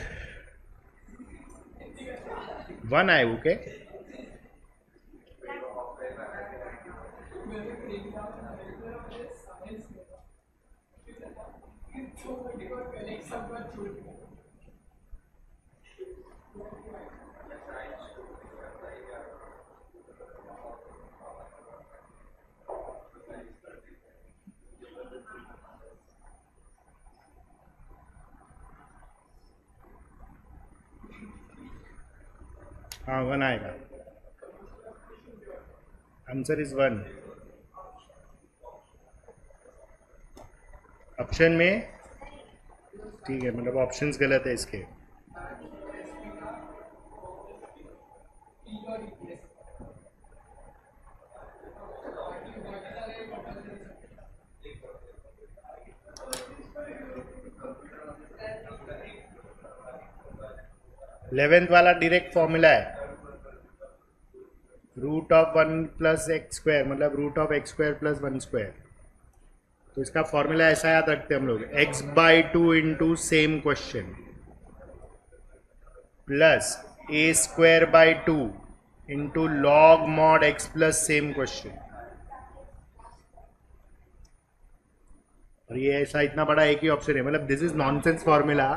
1 आए ओके। हाँ 1 आएगा। Answer is 1। ऑप्शन में ठीक है, मतलब ऑप्शंस गलत है इसके। 11th वाला डायरेक्ट फॉर्मूला है, root of 1 plus x square मतलब root of x square plus 1 square. तो इसका फॉर्मूला ऐसा याद रखते हैं हम लोग, x by 2 into same question plus A square by 2 into log mod x plus same question. और ये ऐसा इतना बड़ा एक ही ऑप्शन है, मतलब दिस इज नॉनसेंस फॉर्मूला,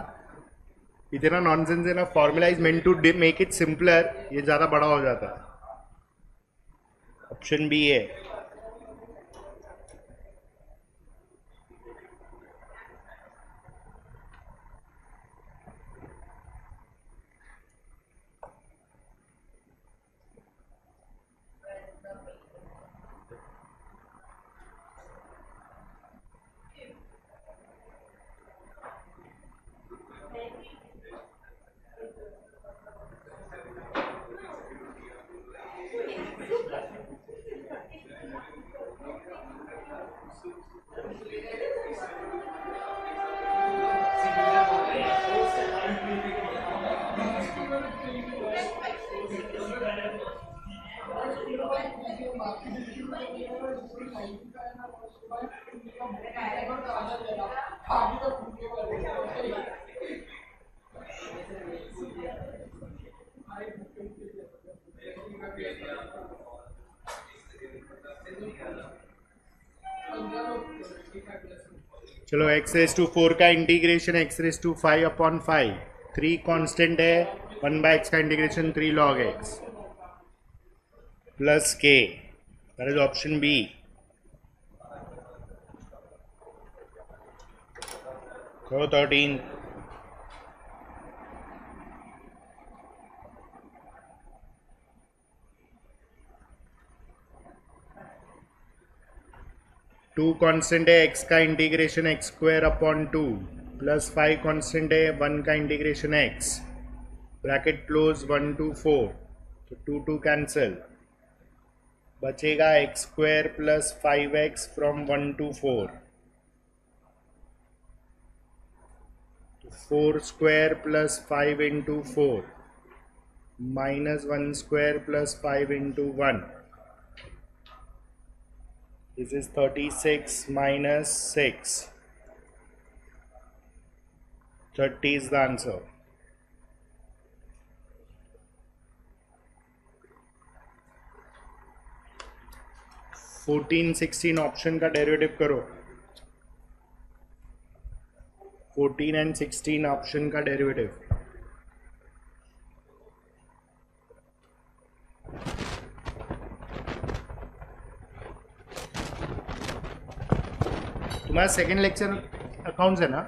इतना नॉनसेंस है ना, formula is meant to make it simpler, ये ज्यादा बड़ा हो जाता है। ऑप्शन बी है। चलो x रेस टू 4 का integration x raise to 5 upon 5, 3 constant है, 1 बाय x का integration 3 log x plus k, that is option B. करो 13। टू कांस्टेंट है, x का integration x square upon 2 plus 5 constant है, 1 का integration x, bracket close 1 to 4, तो 2 2 cancel, बचेगा x square plus 5x from 1 to 4, 4 square plus 5 into 4 minus 1 square plus 5 into 1, this is 36 minus 6, 30 is the answer. Fourteen 16 option का derivative करो, 14 and 16 option का derivative. तुम्हारा second lecture accounts है ना?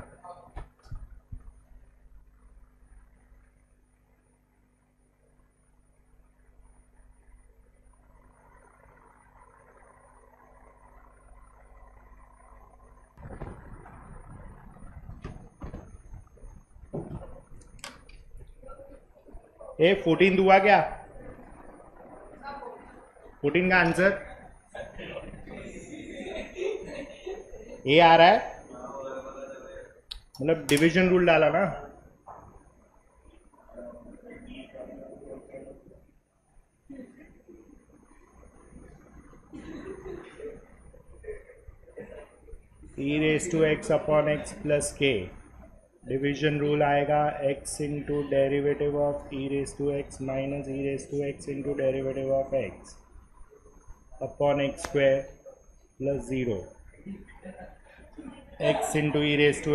ए 14 हुआ क्या? 14 का आंसर ए आ रहा है, मतलब डिवीजन रूल डाला ना। E raise to x upon x plus के, डिवीजन रूल आएगा x into derivative of e raise to x minus e raise to x into derivative of x upon x square plus 0, x into e raise to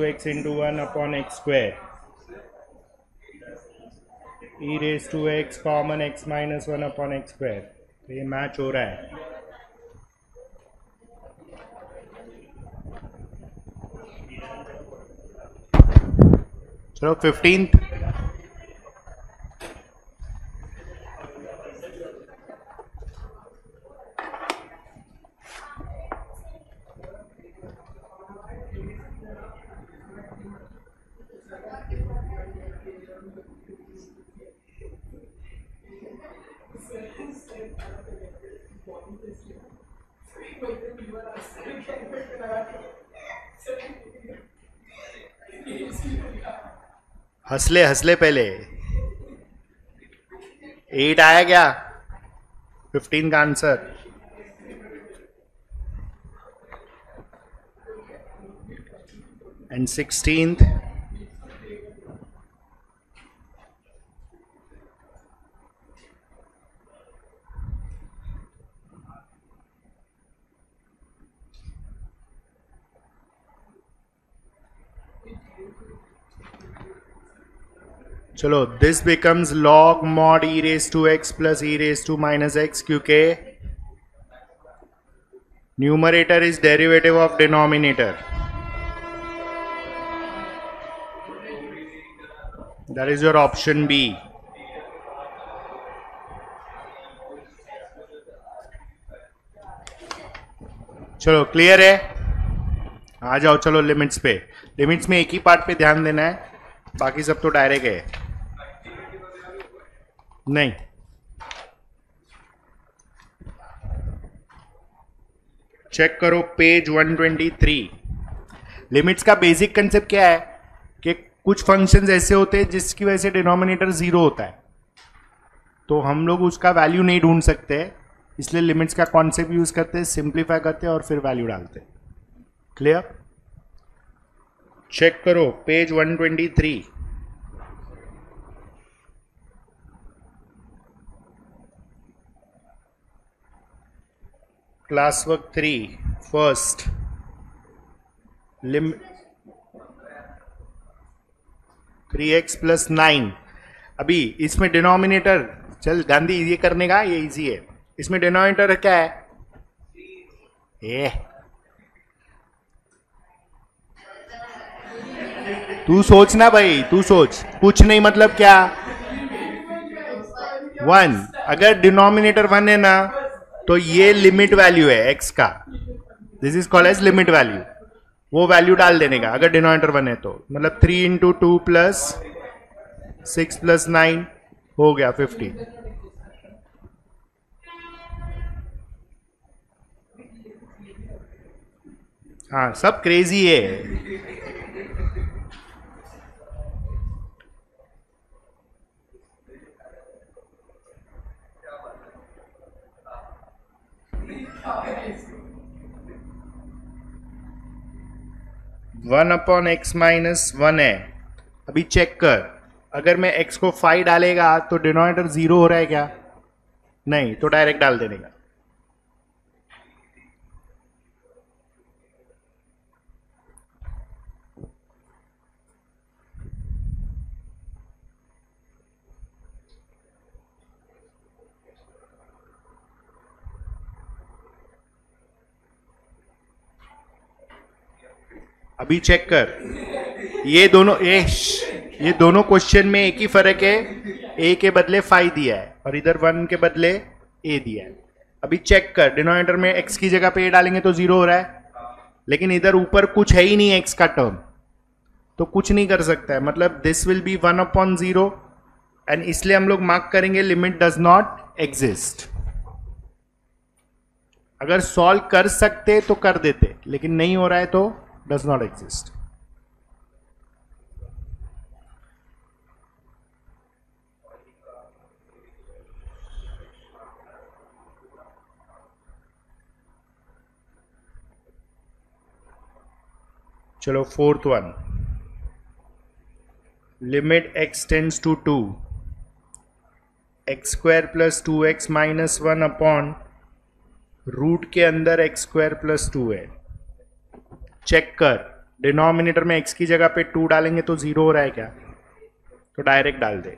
x into 1 upon x square, e raise to x common x minus 1 upon x square. तो ये match हो रहा है। चलो 15th, हंसले हंसले पहले 8 आया क्या 15 का आंसर. एंड 16th चलो this becomes log mod e raised to x plus e raised to minus x क्योंकि numerator is derivative of denominator. That is your option B. चलो क्लियर है. आ जाओ चलो लिमिट्स पे. लिमिट्स में एक ही पार्ट पे ध्यान देना है, बाकी सब तो डायरेक्ट है. नहीं, चेक करो पेज 123. लिमिट्स का बेसिक कंसेप्ट क्या है कि कुछ फंक्शंस ऐसे होते हैं जिसकी वजह से डिनोमिनेटर जीरो होता है, तो हम लोग उसका वैल्यू नहीं ढूंढ सकते, इसलिए लिमिट्स का कॉन्सेप्ट यूज करते हैं, सिंप्लीफाई करते हैं और फिर वैल्यू डालते हैं. क्लियर. चेक करो page 123. Class work 3 first limit 3x plus 9. अभी इसमें डिनोमिनेटर, चल गांधी ये करने का, ये इजी है. इसमें डिनोमिनेटर क्या है? ए तू सोचना भाई, तू सोच. कुछ नहीं मतलब क्या 1. अगर डिनोमिनेटर 1 है ना तो ये लिमिट वैल्यू है x का. This is called age limit value. वो वैल्यू डाल देने का अगर डिनोमिनेटर 1 है तो, मतलब 3 इंटू 2 प्लस 6 प्लस 9 हो गया 50. हाँ सब क्रेजी है. वन अपॉन एक्स माइनस 1 है. अभी चेक कर, अगर मैं x को 5 डालेगा तो डिनोमिनेटर 0 हो रहा है क्या? नहीं, तो डायरेक्ट डाल देने का. अभी चेक कर, ये दोनों क्वेश्चन में एक ही फर्क है, a के बदले 5 दिया है और इधर 1 के बदले a दिया है. अभी चेक कर, डिनोमिनेटर में x की जगह पे a डालेंगे तो 0 हो रहा है, लेकिन इधर ऊपर कुछ है ही नहीं x का टर्म, तो कुछ नहीं कर सकता है. मतलब this will be 1 upon 0 and इसलिए हम लोग मार्क करेंगे लिमिट डज नॉट एग्जिस्ट. अगर सॉल्व कर सकते तो कर देते, लेकिन नहीं हो रहा है तो does not exist. चलो fourth one. Limit x tends to 2, x square plus 2x minus 1 upon root के अंदर x स्क्वायर प्लस 2 है. चेक कर, डिनोमिनेटर में x की जगह पे 2 डालेंगे तो 0 हो रहा है क्या? तो डायरेक्ट डाल दे.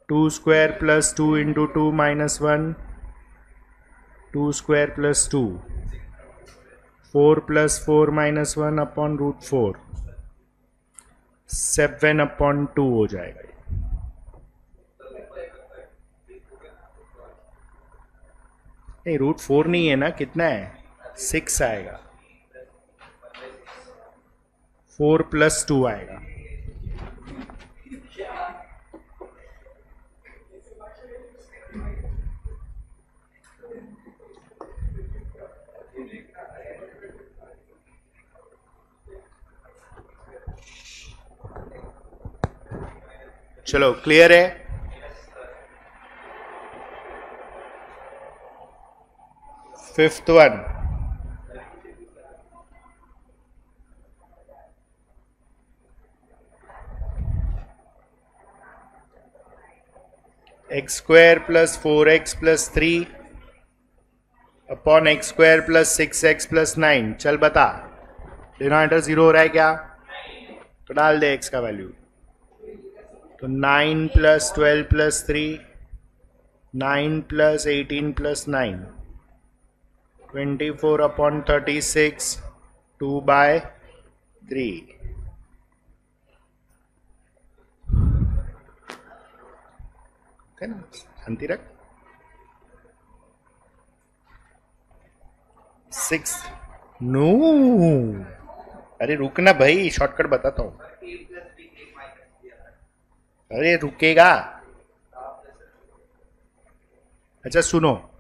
2 square plus 2 into 2 minus 1, 2 square plus 2, 4 plus 4 minus 1 upon root 4, 7 upon 2 हो जाएगा. नहीं, रूट 4 नहीं है ना, कितना है? 6 आएगा. 4 प्लस 2 आएगा. चलो क्लियर है. Fifth one, x square plus 4x plus 3 upon x square plus 6x plus 9. चल बता, डिनोमिनेटर 0 हो रहा है क्या? तो डाल दे x का वैल्यू. तो 9 plus 12 plus 3, 9 plus 18 plus 9, 24 upon 36, 2/3. है ना, शांति रख. 6 नो, अरे रुकना भाई, शॉर्टकट बताता हूं. अरे रुकेगा. अच्छा सुनो,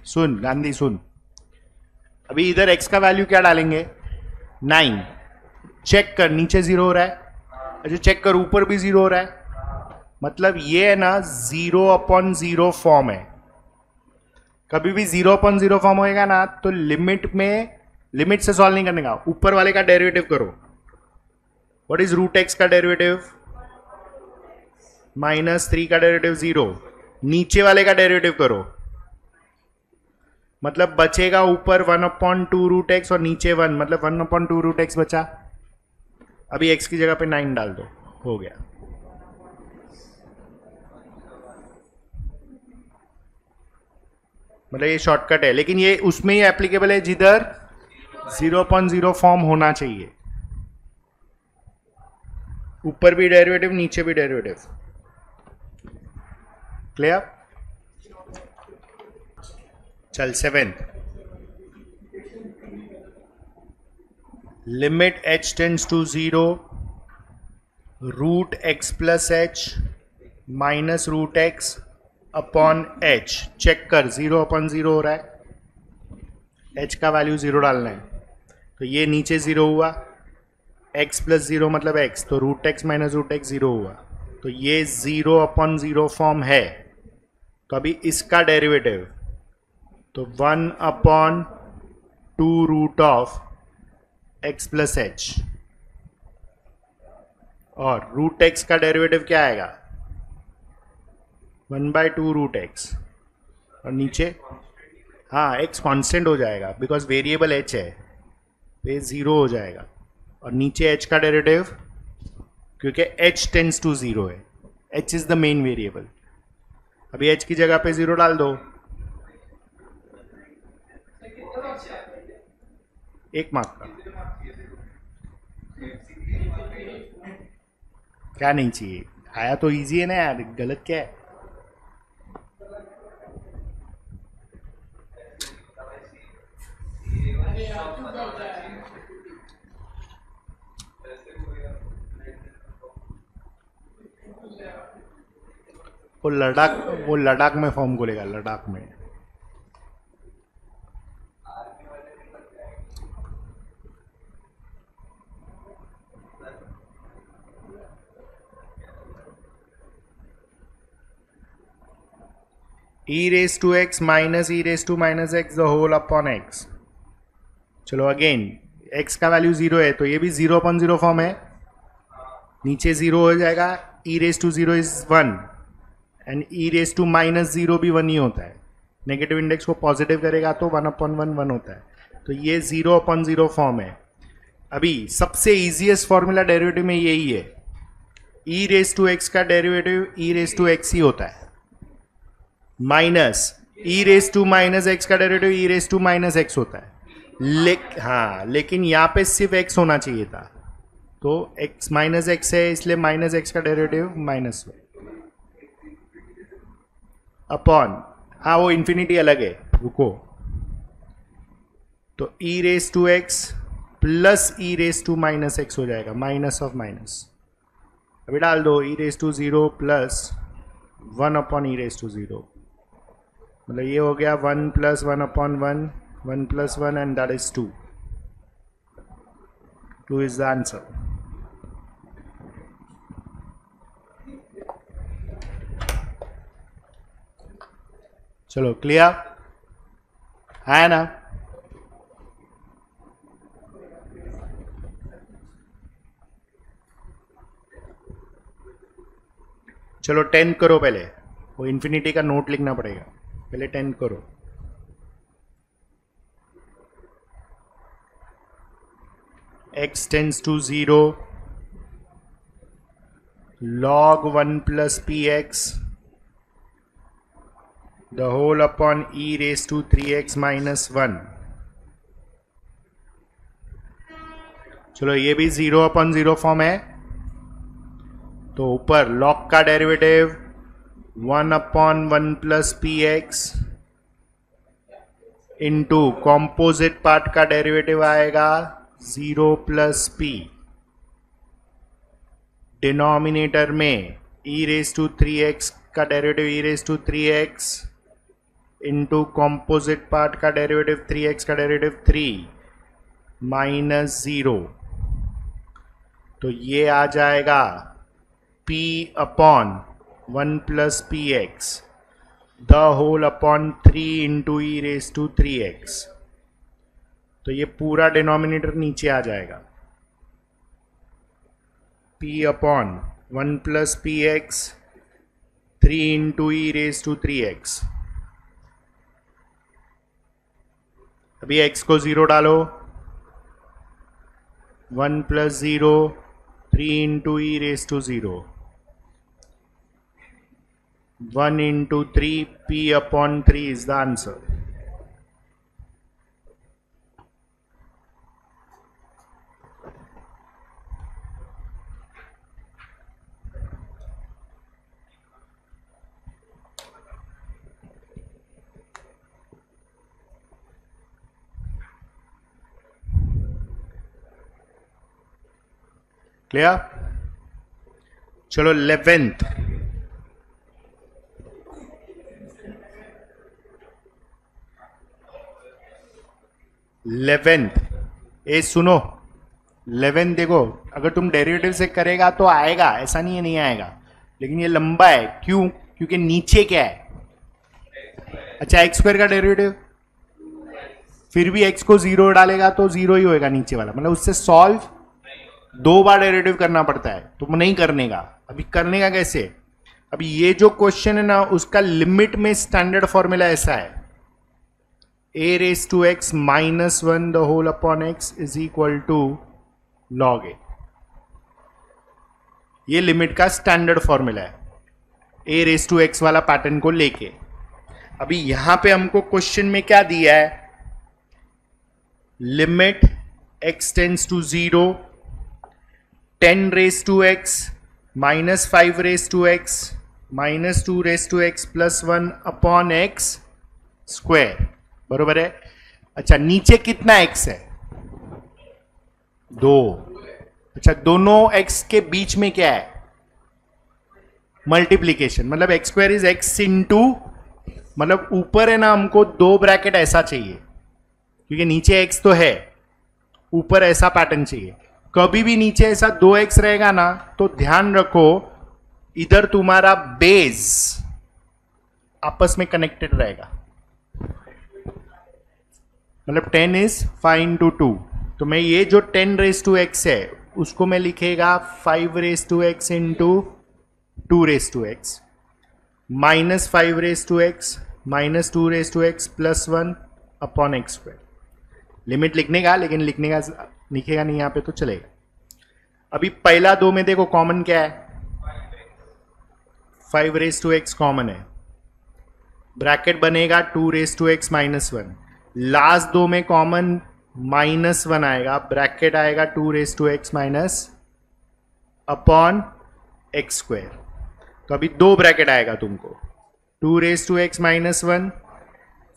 सुन गांधी सुन. अभी इधर x का वैल्यू क्या डालेंगे? 9. चेक कर, नीचे 0 हो रहा है. अच्छा चेक कर, ऊपर भी 0 हो रहा है. मतलब ये है ना 0/0 फॉर्म है. कभी भी 0/0 फॉर्म होएगा ना तो लिमिट में, लिमिट से सॉल्व नहीं करने का, ऊपर वाले का डेरिवेटिव करो. व्हाट इज रूट x का डेरिवेटिव? -3 का डेरिवेटिव 0. नीचे वाले का डेरिवेटिव करो, मतलब बचेगा ऊपर 1/2 रूट x और नीचे 1, मतलब 1/2 रूट x बचा. अभी x की जगह पे 9 डाल दो, हो गया. मतलब ये शॉर्टकट है, लेकिन ये उसमें ही एप्लीकेबल है जिधर 0/0 फॉर्म होना चाहिए. ऊपर भी डेरिवेटिव, नीचे भी डेरिवेटिव. क्लियर? चल 7. Limit h tends to 0, root x plus h minus root x upon h. Check कर, 0/0 हो रहा है. h का वैल्यू 0 डालना है. तो ये नीचे 0 हुआ, x प्लस 0 मतलब x, तो root x minus root x 0 हुआ. तो ये 0/0 फॉर्म है. तो अभी इसका डेरिवेटिव, तो 1/2 root of x plus h, और रूट x का डेरिवेटिव क्या आएगा? 1/2 रूट x. और नीचे, हाँ x कांस्टेंट हो जाएगा बिकॉज वेरिएबल h है, तो ये 0 हो जाएगा. और नीचे h का डेरिवेटिव, क्योंकि h टेंड्स टू 0 है, h is the main variable. अभी h की जगह पे 0 डाल दो. 1 मार्क का. क्या नहीं चाहिए? आया तो इजी है ना यार, गलत क्या है? वो लद्दाख में फॉर्म खोलेगा, लद्दाख में. e raised to x minus e raised to minus x the whole upon x. चलो अगेन, x का वैल्यू 0 है तो ये भी 0/0 फॉर्म है. नीचे 0 हो जाएगा. e raised to 0 is 1 and e raised to minus 0 भी 1 ही होता है. नेगेटिव इंडेक्स को पॉजिटिव करेगा तो 1/1 1 होता है. तो ये 0/0 फॉर्म है. अभी सबसे इजीएस्ट फॉर्मूला डेरिवेटिव में यही है. e raised to x का derivative e raised to x ही होता है, minus e raised to minus x का derivative e raised to minus x होता है. हाँ, लेकिन यहाँ पे सिर्फ x होना चाहिए था, तो x माइनस x है इसलिए माइनस x का डेरिवेटिव माइनस में अपॉन, हाँ वो इन्फिनिटी अलग है, रुको. तो e raised to x plus e raised to minus x हो जाएगा, माइनस ऑफ माइनस. अभी डाल दो e raised to 0 plus 1 upon e raised to 0. मतलब ये हो गया 1 plus 1/1, 1 plus 1 and that is 2. 2 is the answer. चलो क्लियर है ना? चलो 10 करो पहले, वो इन्फिनिटी का नोट लिखना पड़ेगा, पहले 10 करो। x tends to 0 log 1 plus px the whole upon e raised to 3x minus 1। चलो ये भी 0/0 फॉर्म है, तो ऊपर log का derivative 1/1 plus px into composite part का डेरिवेटिव आएगा 0 plus p, डिनोमिनेटर में e raised to 3x का derivative e raised to 3x into composite part का डेरिवेटिव 3x का डेरिवेटिव 3 माइनस 0, तो ये आ जाएगा p upon 1 plus p x the whole upon 3 into e raise to 3x। तो ये पूरा डिनोमिनेटर नीचे आ जाएगा, p upon 1 plus p x 3 into e raise to 3x। अभी x को 0 डालो, 1 plus 0 3 into e raise to 0, 1 into 3 p upon 3 is the answer। Clear? चलो 11th, ए सुनो 11 देखो, अगर तुम डेरिवेटिव से करेगा तो आएगा, ऐसा नहीं है नहीं आएगा, लेकिन ये लंबा है। क्यों? क्योंकि नीचे क्या है? अच्छा x स्क्वायर का डेरिवेटिव, फिर भी x को 0 डालेगा तो 0 ही होएगा नीचे वाला, मतलब उससे सॉल्व 2 बार डेरिवेटिव करना पड़ता है, तो नहीं करने का। अभी करने का कैसे? अभी ये जो क्वेश्चन है ना, उसका लिमिट में स्टैंडर्ड फॉर्मूला ऐसा है, a raised to x minus 1 the whole upon x is equal to log a। ये लिमिट का स्टैंडर्ड फॉर्मूला है a raised to x वाला पैटर्न को लेके। अभी यहां पे हमको क्वेश्चन में क्या दिया है? Limit x tends to 0 10 raised to x minus 5 raised to x minus 2 raised to x plus 1 upon x square, बरोबर है। अच्छा नीचे कितना x है? 2। अच्छा दोनों x के बीच में क्या है? मल्टीप्लीकेशन, मतलब x square is x into, मतलब ऊपर है ना हमको 2 ब्रैकेट ऐसा चाहिए, क्योंकि नीचे x तो है, ऊपर ऐसा पैटर्न चाहिए। कभी भी नीचे ऐसा 2x रहेगा ना, तो ध्यान रखो इधर तुम्हारा बेस आपस में कनेक्टेड रहेगा, मतलब 10 इज 5 into 2, तो मैं ये जो 10 raised to x है उसको मैं लिखेगा 5 raised to x into 2 raised to x minus 5 raised to x minus 2 raised to x plus 1 upon x square. Limit लिखने का, लेकिन लिखेगा नहीं यहां पे तो चलेगा। अभी पहला 2 में देखो कॉमन क्या है? 5 raised to x कॉमन है, ब्रैकेट बनेगा 2 raised to x minus 1, last 2 में कॉमन -1 आएगा, ब्रैकेट आएगा 2 raised to x minus upon x square. तो अभी 2 ब्रैकेट आएगा तुमको, 2 raised to x minus 1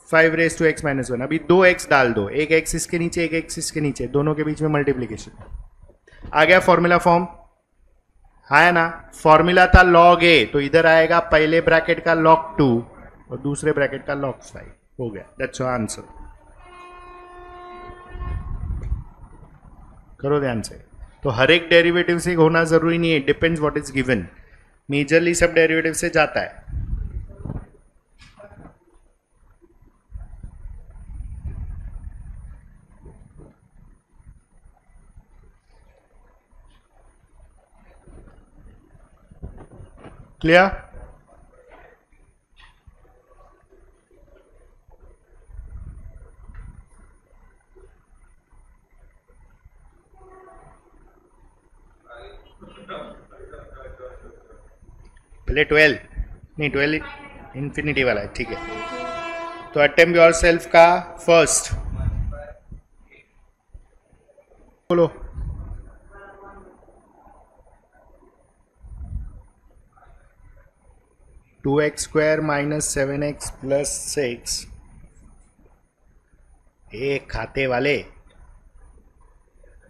5 raised to x minus 1। अभी 2x डाल दो, एक x इसके नीचे एक x इसके नीचे, दोनों के बीच में मल्टीप्लीकेशन आ गया। फॉर्मूला फॉर्म है ना? फॉर्मूला था log a, तो इधर आएगा पहले ब्रैकेट का log 2 और दूसरे ब्रैकेट का log 5। हो गया, दैट्स योर आंसर। करो ध्यान से। तो हर एक डेरिवेटिव से होना जरूरी नहीं है, depends what is given. Majorly सब डेरिवेटिव से जाता है। क्लियर? पहले 12 नहीं 12 इन्फिनिटी वाला है, ठीक है। तो अटेम्प्ट योर सेल्फ का फर्स्ट बोलो। Two x square minus 7x plus 6। ए खाते वाले,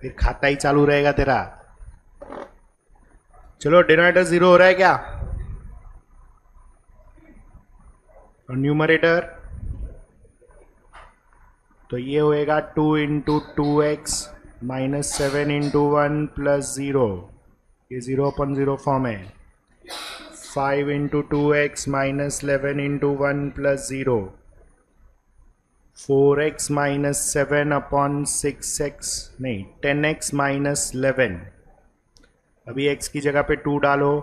फिर खाता ही चालू रहेगा तेरा। चलो डिनोमिनेटर 0 हो रहा है क्या? और न्यूमरेटर तो ये होएगा 2 into 2x minus 7 into 1 plus 0, ये 0/0 फॉर्म है। 5 into 2x minus 11 into 1 plus 0, 4x minus 7/6x नहीं 10x माइनस 11। अभी x की जगह पे 2 डालो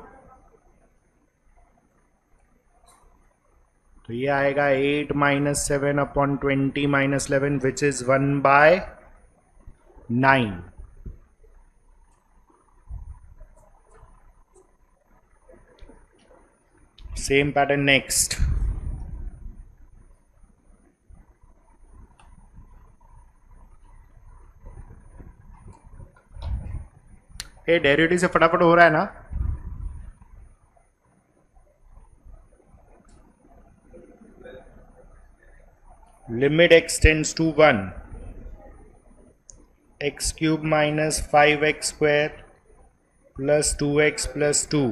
तो ये आएगा 8 minus 7/20 minus 11 which is 1/9। Same pattern next. ये डेरिवेटिव से फटाफट हो रहा है ना? Limit x tends to 1, x cube minus 5x square plus 2x plus 2,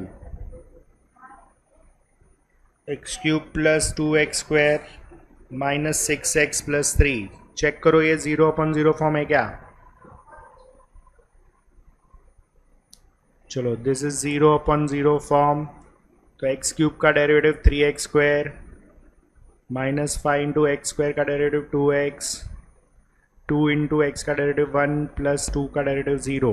x cube plus 2x square minus 6x plus 3। Check करो ये 0/0 फॉर्म है क्या? चलो दिस इज 0/0 फॉर्म। तो x क्यूब का derivative 3x square minus 5 into x square का derivative 2x, 2 into x का derivative 1 plus 2 का derivative 0,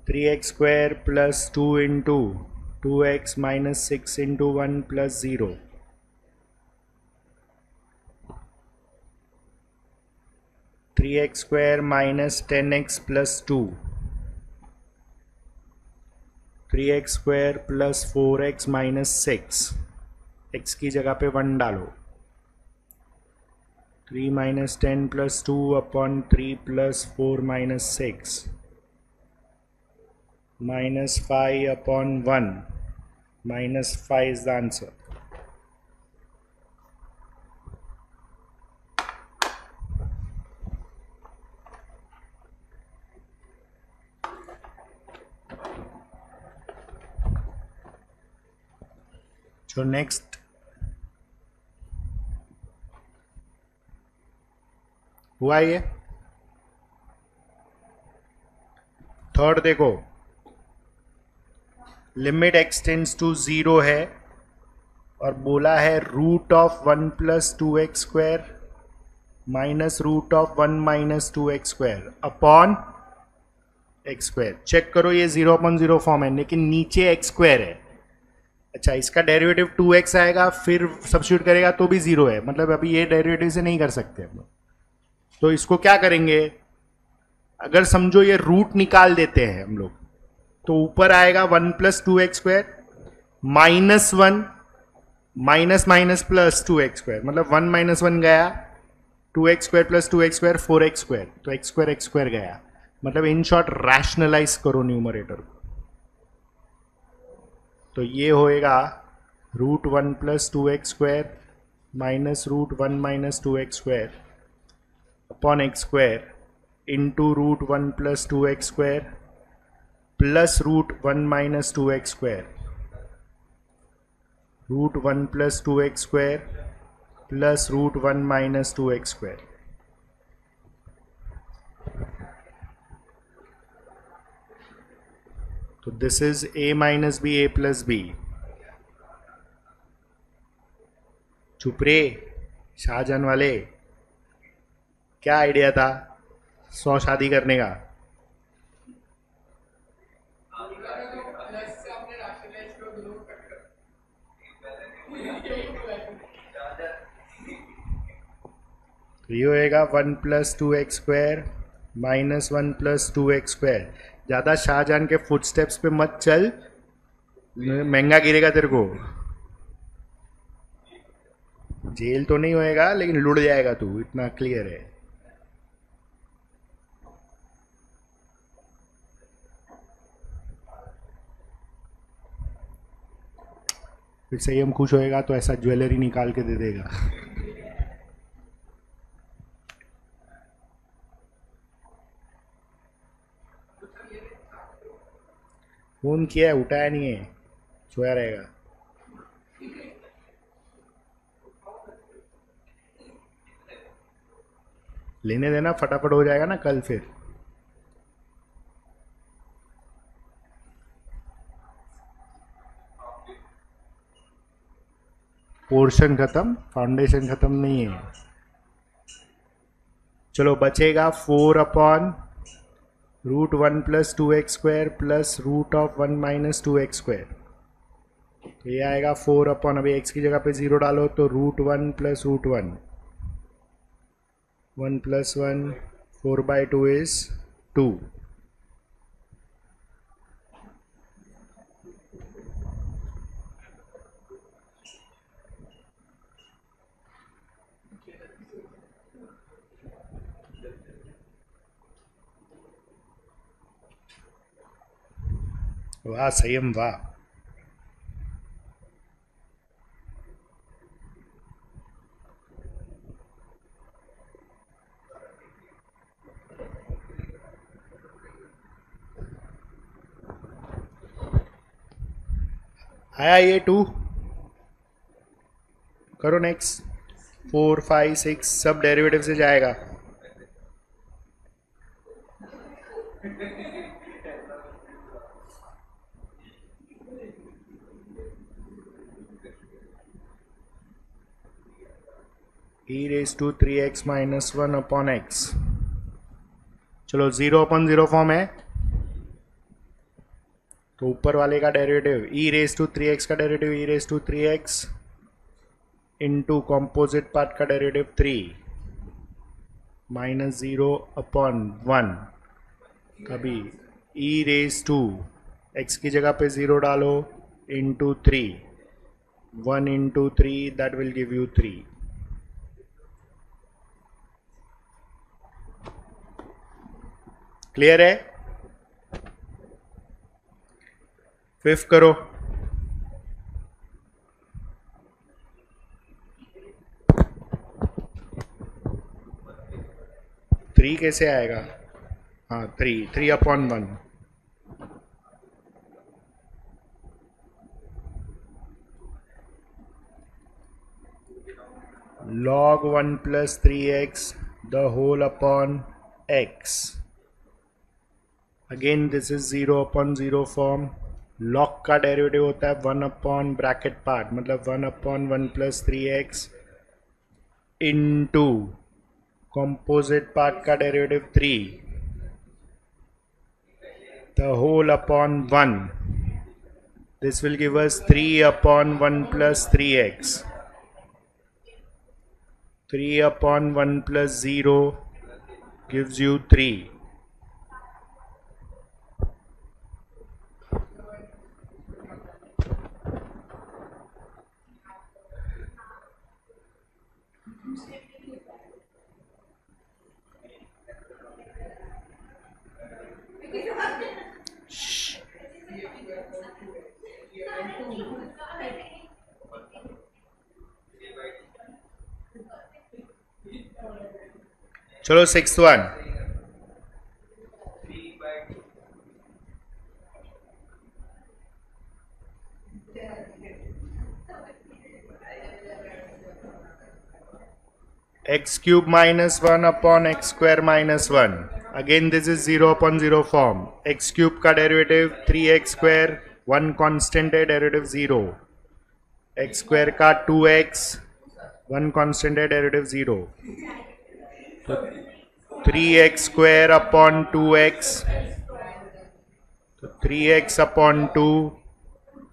3x square plus 2 into 2x minus 6 into 1 plus 0, 3x square minus 10x plus 2, 3x square plus 4x minus 6। x की जगह पे 1 डालो। 3 minus 10 plus 2 upon 3 plus 4 minus 6 minus 5 upon 1 minus 5 is the answer. So next हुआ ये third देखो, limit x tends to 0 है और बोला है root of 1 plus 2x square minus root of 1 minus 2x square upon x square. Check करो ये 0/0 form है लेकिन नीचे x स्क्वायर है। अच्छा इसका डेरिवेटिव 2x आएगा फिर सब्स्टिट्यूट करेगा तो भी 0 है, मतलब अभी ये डेरिवेटिव से नहीं कर सकते हम लोग। तो इसको क्या करेंगे, अगर समझो ये रूट निकाल देते हैं हम लोग तो ऊपर आएगा 1 plus 2x square minus 1 minus minus plus 2x square, मतलब 1 माइनस 1 गया, 2x square plus 2x square 4x square, तो x स्क्वायर गया। मतलब इन शॉर्ट रैशनलाइज करो न्यूमरेटर को, तो ये होएगा root 1 plus 2x square minus root 1 minus 2x square upon x square into root 1 plus 2x square plus root 1 minus 2x square, root 1 plus 2x square plus root 1 minus 2x square. तो this is a minus b, a plus b. चुप रे शाहजहान वाले, क्या idea था 100 शादी करने का? ये होएगा 1 plus 2x² minus 1 plus 2x²। ज़्यादा शाहजहान के फुटस्टेप्स पे मत चल, महंगा गिरेगा तेरे को। जेल तो नहीं होएगा लेकिन लुढ़ जाएगा तू, इतना क्लियर है। फिर से हम खुश होएगा तो ऐसा ज्वेलरी निकाल के दे देगा। फोन किया है, उठाया नहीं है, सोया रहेगा। लेने देना, फटाफट हो जाएगा ना कल फिर। पोर्शन खत्म, फाउंडेशन खत्म नहीं है। चलो बचेगा 4/√1 plus 2x² plus √1 minus 2x²। तो ये आएगा 4/, अभी x की जगह पे 0 डालो तो √1 प्लस √1, 1 प्लस 1, 4/2 इज 2। वाह संयम, वाह। आया ये 2, करो नेक्स्ट। 4, 5, 6 सब डेरिवेटिव से जाएगा। e⁻³ minus 1/x। चलो 0/0 फॉर्म है तो ऊपर वाले का डेरिवेटिव e⁻³ का derivative e⁻³ into composite part का डेरिवेटिव 3 माइनस 0/1। कभी e⁻x की जगह पे 0 डालो into 3, 1 into 3 that will give you 3। Clear है? फिफ्थ करो। थ्री कैसे आएगा? हाँ 3/1। log 1 plus 3x the whole upon x। Again this is 0/0 form. log का डेरिवेटिव होता है 1/ ब्रैकेट पार्ट, मतलब 1/1 plus 3x into composite part का derivative 3 the whole upon 1। this will give us 3/1 plus 3x। 3/1 plus 0 gives you 3। चलो 6th one। x³ minus 1/x² minus 1। Again this is 0/0 form. x³ का derivative 3x², 1 constant है, derivative 0। x² का 2x, 1 constant है, derivative 0। तो 3x² upon 2x, तो 3x upon 2,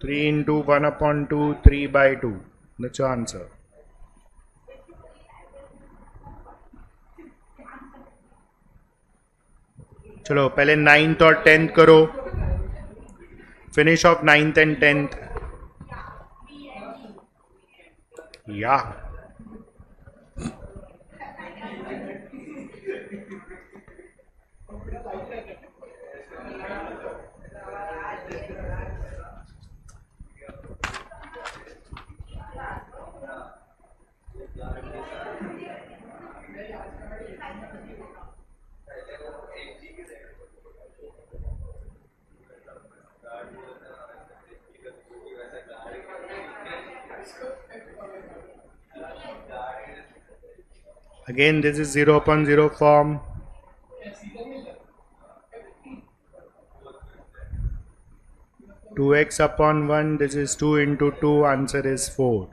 3 into 1 upon 2, 3 by 2. That's your answer. चलो पहले 9th और 10th करो. Finish off 9th and 10th. Yeah. Again, this is 0 upon 0 form. Two x upon 1, this is 2 into 2, answer is 4.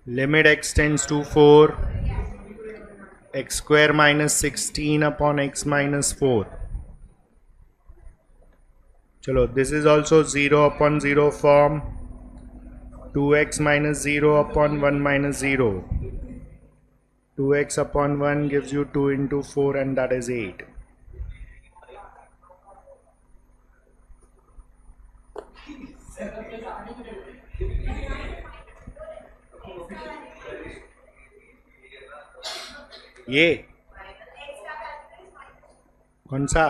Limit x tends to 4, x square minus 16 upon x minus 4. Chalo, this is also 0 upon 0 form. 2x minus 0 upon 1 minus 0. 2x upon 1 gives you 2 into 4 and that is 8. ये कौन सा?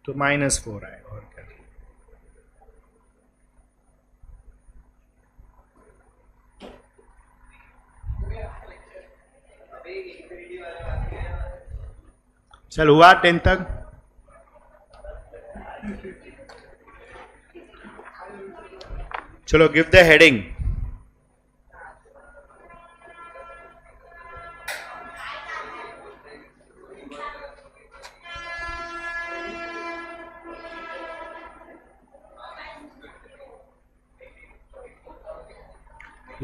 तो -4 आएगा और क्या. चल हुआ 10 तक. चलो give the heading.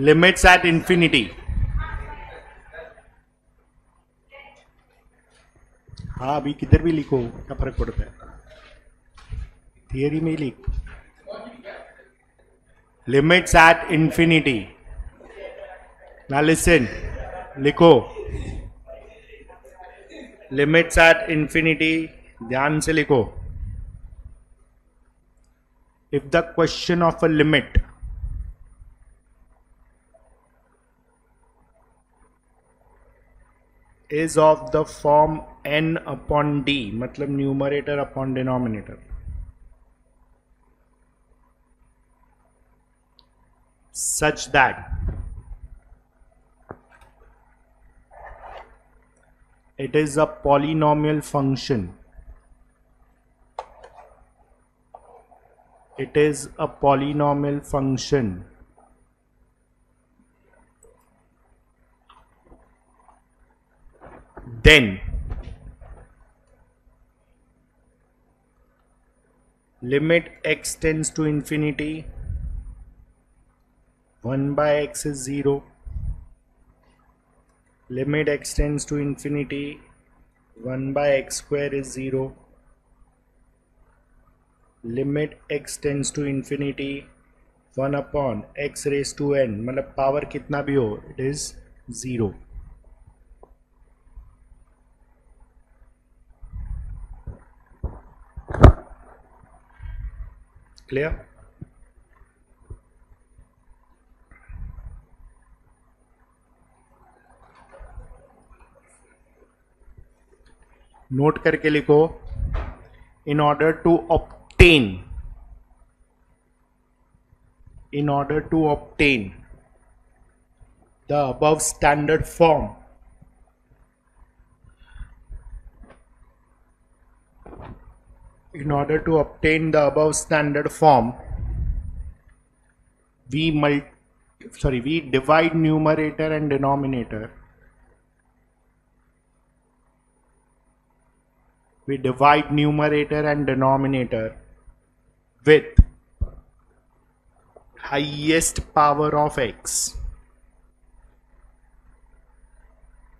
Limits at infinity. हाँ अभी किधर भी लिखो क्या फर्क पड़ता है. थियरी में ही लिख. Limits at infinity. Now listen. लिखो. Limits at infinity. ध्यान से लिखो. If the question of a limit is of the form n upon d, मतलब numerator upon denominator, such that it is a polynomial function. It is a polynomial function. Then limit x tends to infinity, 1 by x is 0. Limit x tends to infinity, 1 by x square is 0. Limit x tends to infinity, 1 upon x raised to n, मतलब power कितना भी हो, it is 0. Clear? Note करके लिखो. In order to obtain the above standard form, we divide numerator and denominator. We divide numerator and denominator with highest power of x,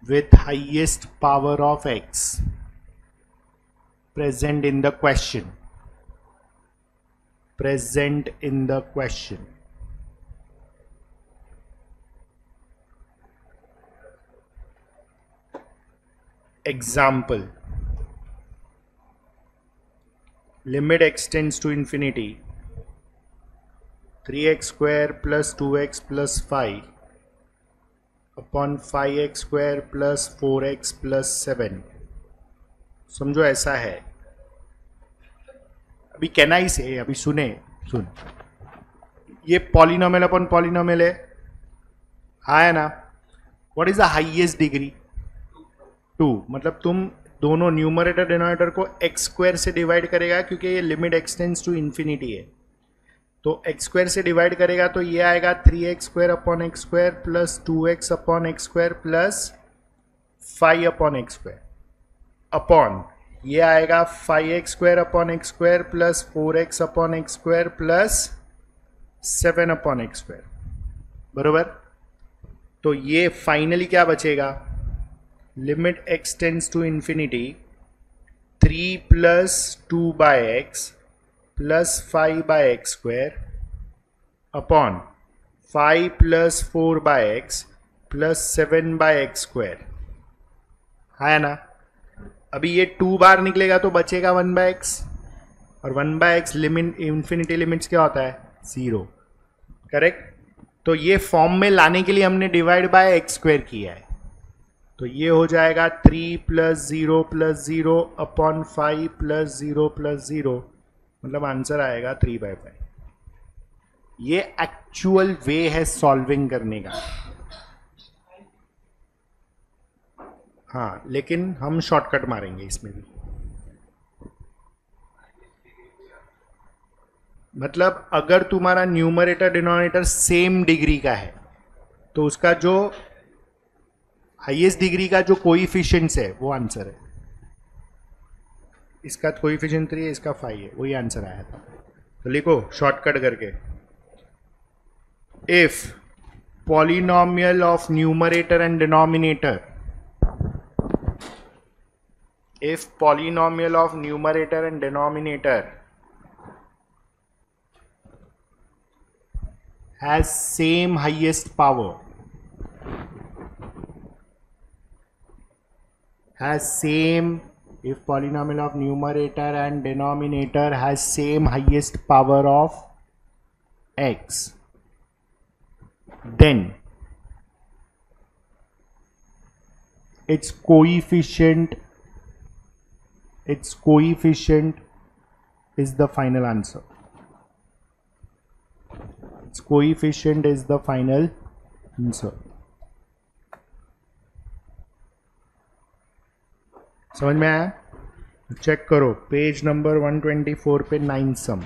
with highest power of x present in the question, present in the question. Example, limit x tends to infinity, 3x square plus 2x plus 5 upon 5x square plus 4x plus 7. समझो ऐसा है. अभी can I से, अभी सुन, ये polynomial upon polynomial है, हाँ है ना. What is the highest degree? 2. मतलब तुम दोनों न्यूमरेटर डिनोमिनेटर को एक्स स्क्वायर से डिवाइड करेगा, क्योंकि ये लिमिट एक्सटेंड्स टू इन्फिनिटी है. तो एक्स स्क्वायर से डिवाइड करेगा तो ये आएगा 3x square upon x square plus 2x upon x square plus 5 upon x square, upon ये आएगा 5x square upon x square plus 4x upon x square plus 7 upon x square. बरोबर. तो ये फाइनली क्या बचेगा? Limit x tends to infinity 3 plus 2 by x plus 5 by x square upon 5 plus 4 by x plus 7 by x square, है ना. अभी ये 2 बार निकलेगा तो बचेगा 1 बाय एक्स, और 1 by x limit infinity limits क्या होता है? 0. करेक्ट. तो ये फॉर्म में लाने के लिए हमने डिवाइड बाय एक्स स्क्वायर किया है. तो ये हो जाएगा 3 प्लस 0 अपॉन 5 प्लस 0, मतलब आंसर आएगा 3/5. ये एक्चुअल वे है सॉल्विंग करने का. हाँ, लेकिन हम शॉर्टकट मारेंगे इसमें भी. मतलब अगर तुम्हारा न्यूमरेटर डिनोमिनेटर सेम डिग्री का है तो उसका जो हाईएस्ट डिग्री का जो कोएफिशिएंट्स है वो आंसर है. इसका कोएफिशिएंट 3 है, इसका 5 है, वही आंसर आया था. तो लिखो शॉर्टकट करके, if polynomial of numerator and denominator, if polynomial of numerator and denominator has same highest power, if polynomial of numerator and denominator has same highest power of x, then its coefficient is the final answer. Its coefficient is the final answer. समझ में आया? Check करो page number 124 पे 9 sum.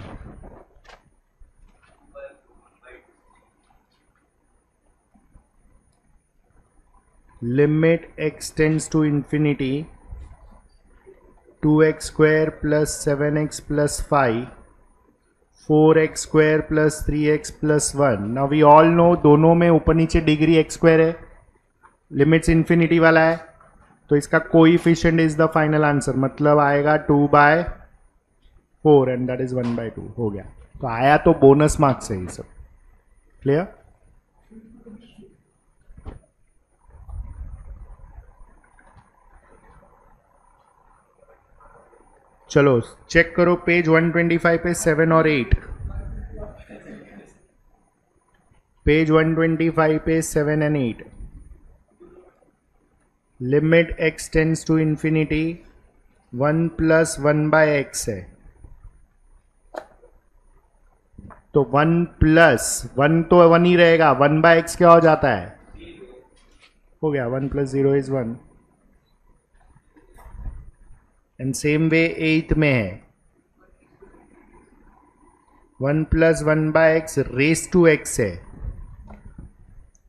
Limit x tends to infinity 2x square plus 7x plus 5, 4x square plus 3x plus 1. Now we all know दोनों में ऊपर नीचे degree x square है, लिमिट्स इन्फिनिटी वाला है, तो इसका coefficient is the final answer. मतलब आएगा 2/4 एंड दैट इज 1/2. हो गया. तो आया तो बोनस मार्क्स है ये सब. क्लियर? चलो चेक करो पेज 125 पे 7 और 8. पेज 125 पे 7 and 8. Limit x tends to infinity 1 plus 1/x है, तो 1 प्लस 1 तो 1 ही रहेगा, 1/x क्या हो जाता है? हो गया. 1 plus 0 is 1. And same way 8 में है 1 plus 1/x raise to x है,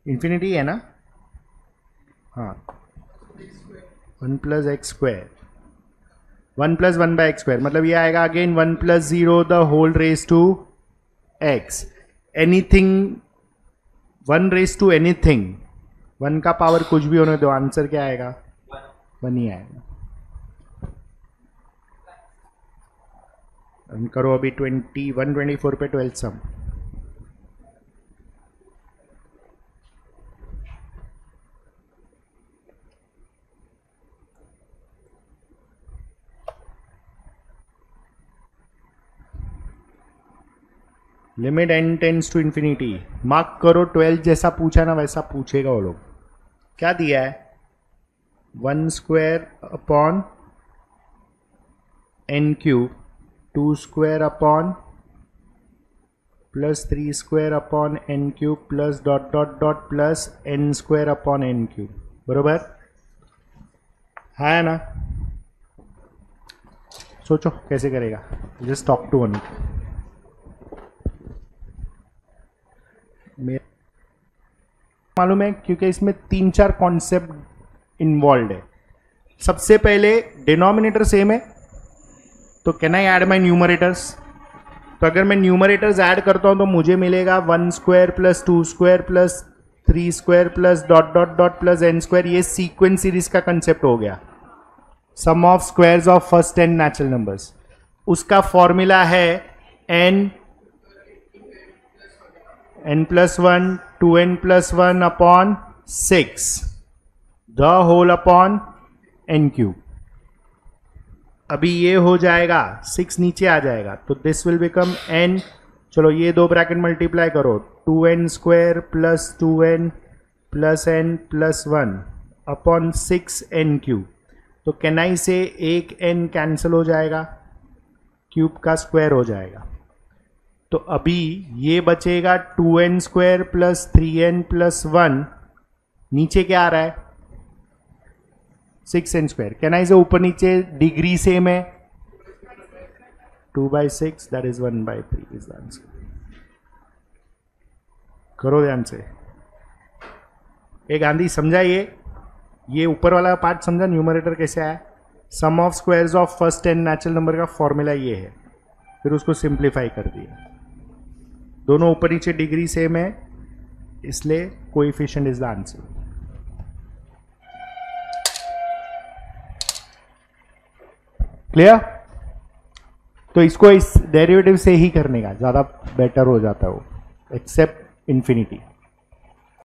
इंफिनिटी है ना. हाँ, 1 plus x square 1 plus 1 by x square, मतलब ये आएगा again 1 plus 0 the whole raise to x. Anything 1 raise to anything, 1 का पावर कुछ भी होने दो, आंसर क्या आएगा? 1 ही आएगा. करो अभी 124 पे 12 sum. Limit n tends to infinity. Mark करो 12 जैसा पूछा ना वैसा पूछेगा वो लोग. क्या दिया है? 1 square upon n cube, 2 square upon plus 3 square upon n cube plus dot dot dot plus n square upon n cube. बरोबर है ना? सोचो कैसे करेगा. Just talk to one. मालूम है क्योंकि इसमें 3-4 कॉन्सेप्ट इन्वॉल्व है. सबसे पहले डिनोमिनेटर सेम है तो can I add my numerators. तो अगर मैं न्यूमरेटर्स ऐड करता हूं तो मुझे मिलेगा 1 square plus 2 square plus 3 square plus dot dot dot plus n square. ये सीक्वेंस सीरीज का कंसेप्ट हो गया. Sum of squares of first n natural numbers. उसका फॉर्मूला है n plus 1 2n plus 1 upon 6 the whole upon n cube. अभी ये हो जाएगा 6 नीचे आ जाएगा तो दिस विल बिकम n. चलो ये दो ब्रैकेट मल्टीप्लाई करो, 2n square plus 2n plus n plus 1 upon 6n cube. तो कैन आई से एक n कैंसिल हो जाएगा, क्यूब का स्क्वायर हो जाएगा. तो अभी ये बचेगा 2n square plus 3n plus 1. नीचे क्या आ रहा है? 6n square. Can I say ऊपर नीचे डिग्री सेम है, 2/6 that is 1/3 is the answer. करो ध्यान से. गांधी समझा ये ऊपर वाला पार्ट समझा? न्यूमरेटर कैसे आया? Sum of squares of first n natural number का फॉर्मूला ये है. फिर उसको सिंप्लीफाई कर दिया. दोनों ऊपर नीचे डिग्री सेम है इसलिए coefficient is the answer. Clear? तो इसको इस डेरिवेटिव से ही करने का ज्यादा बेटर हो जाता है वो, एक्सेप्ट इन्फिनिटी.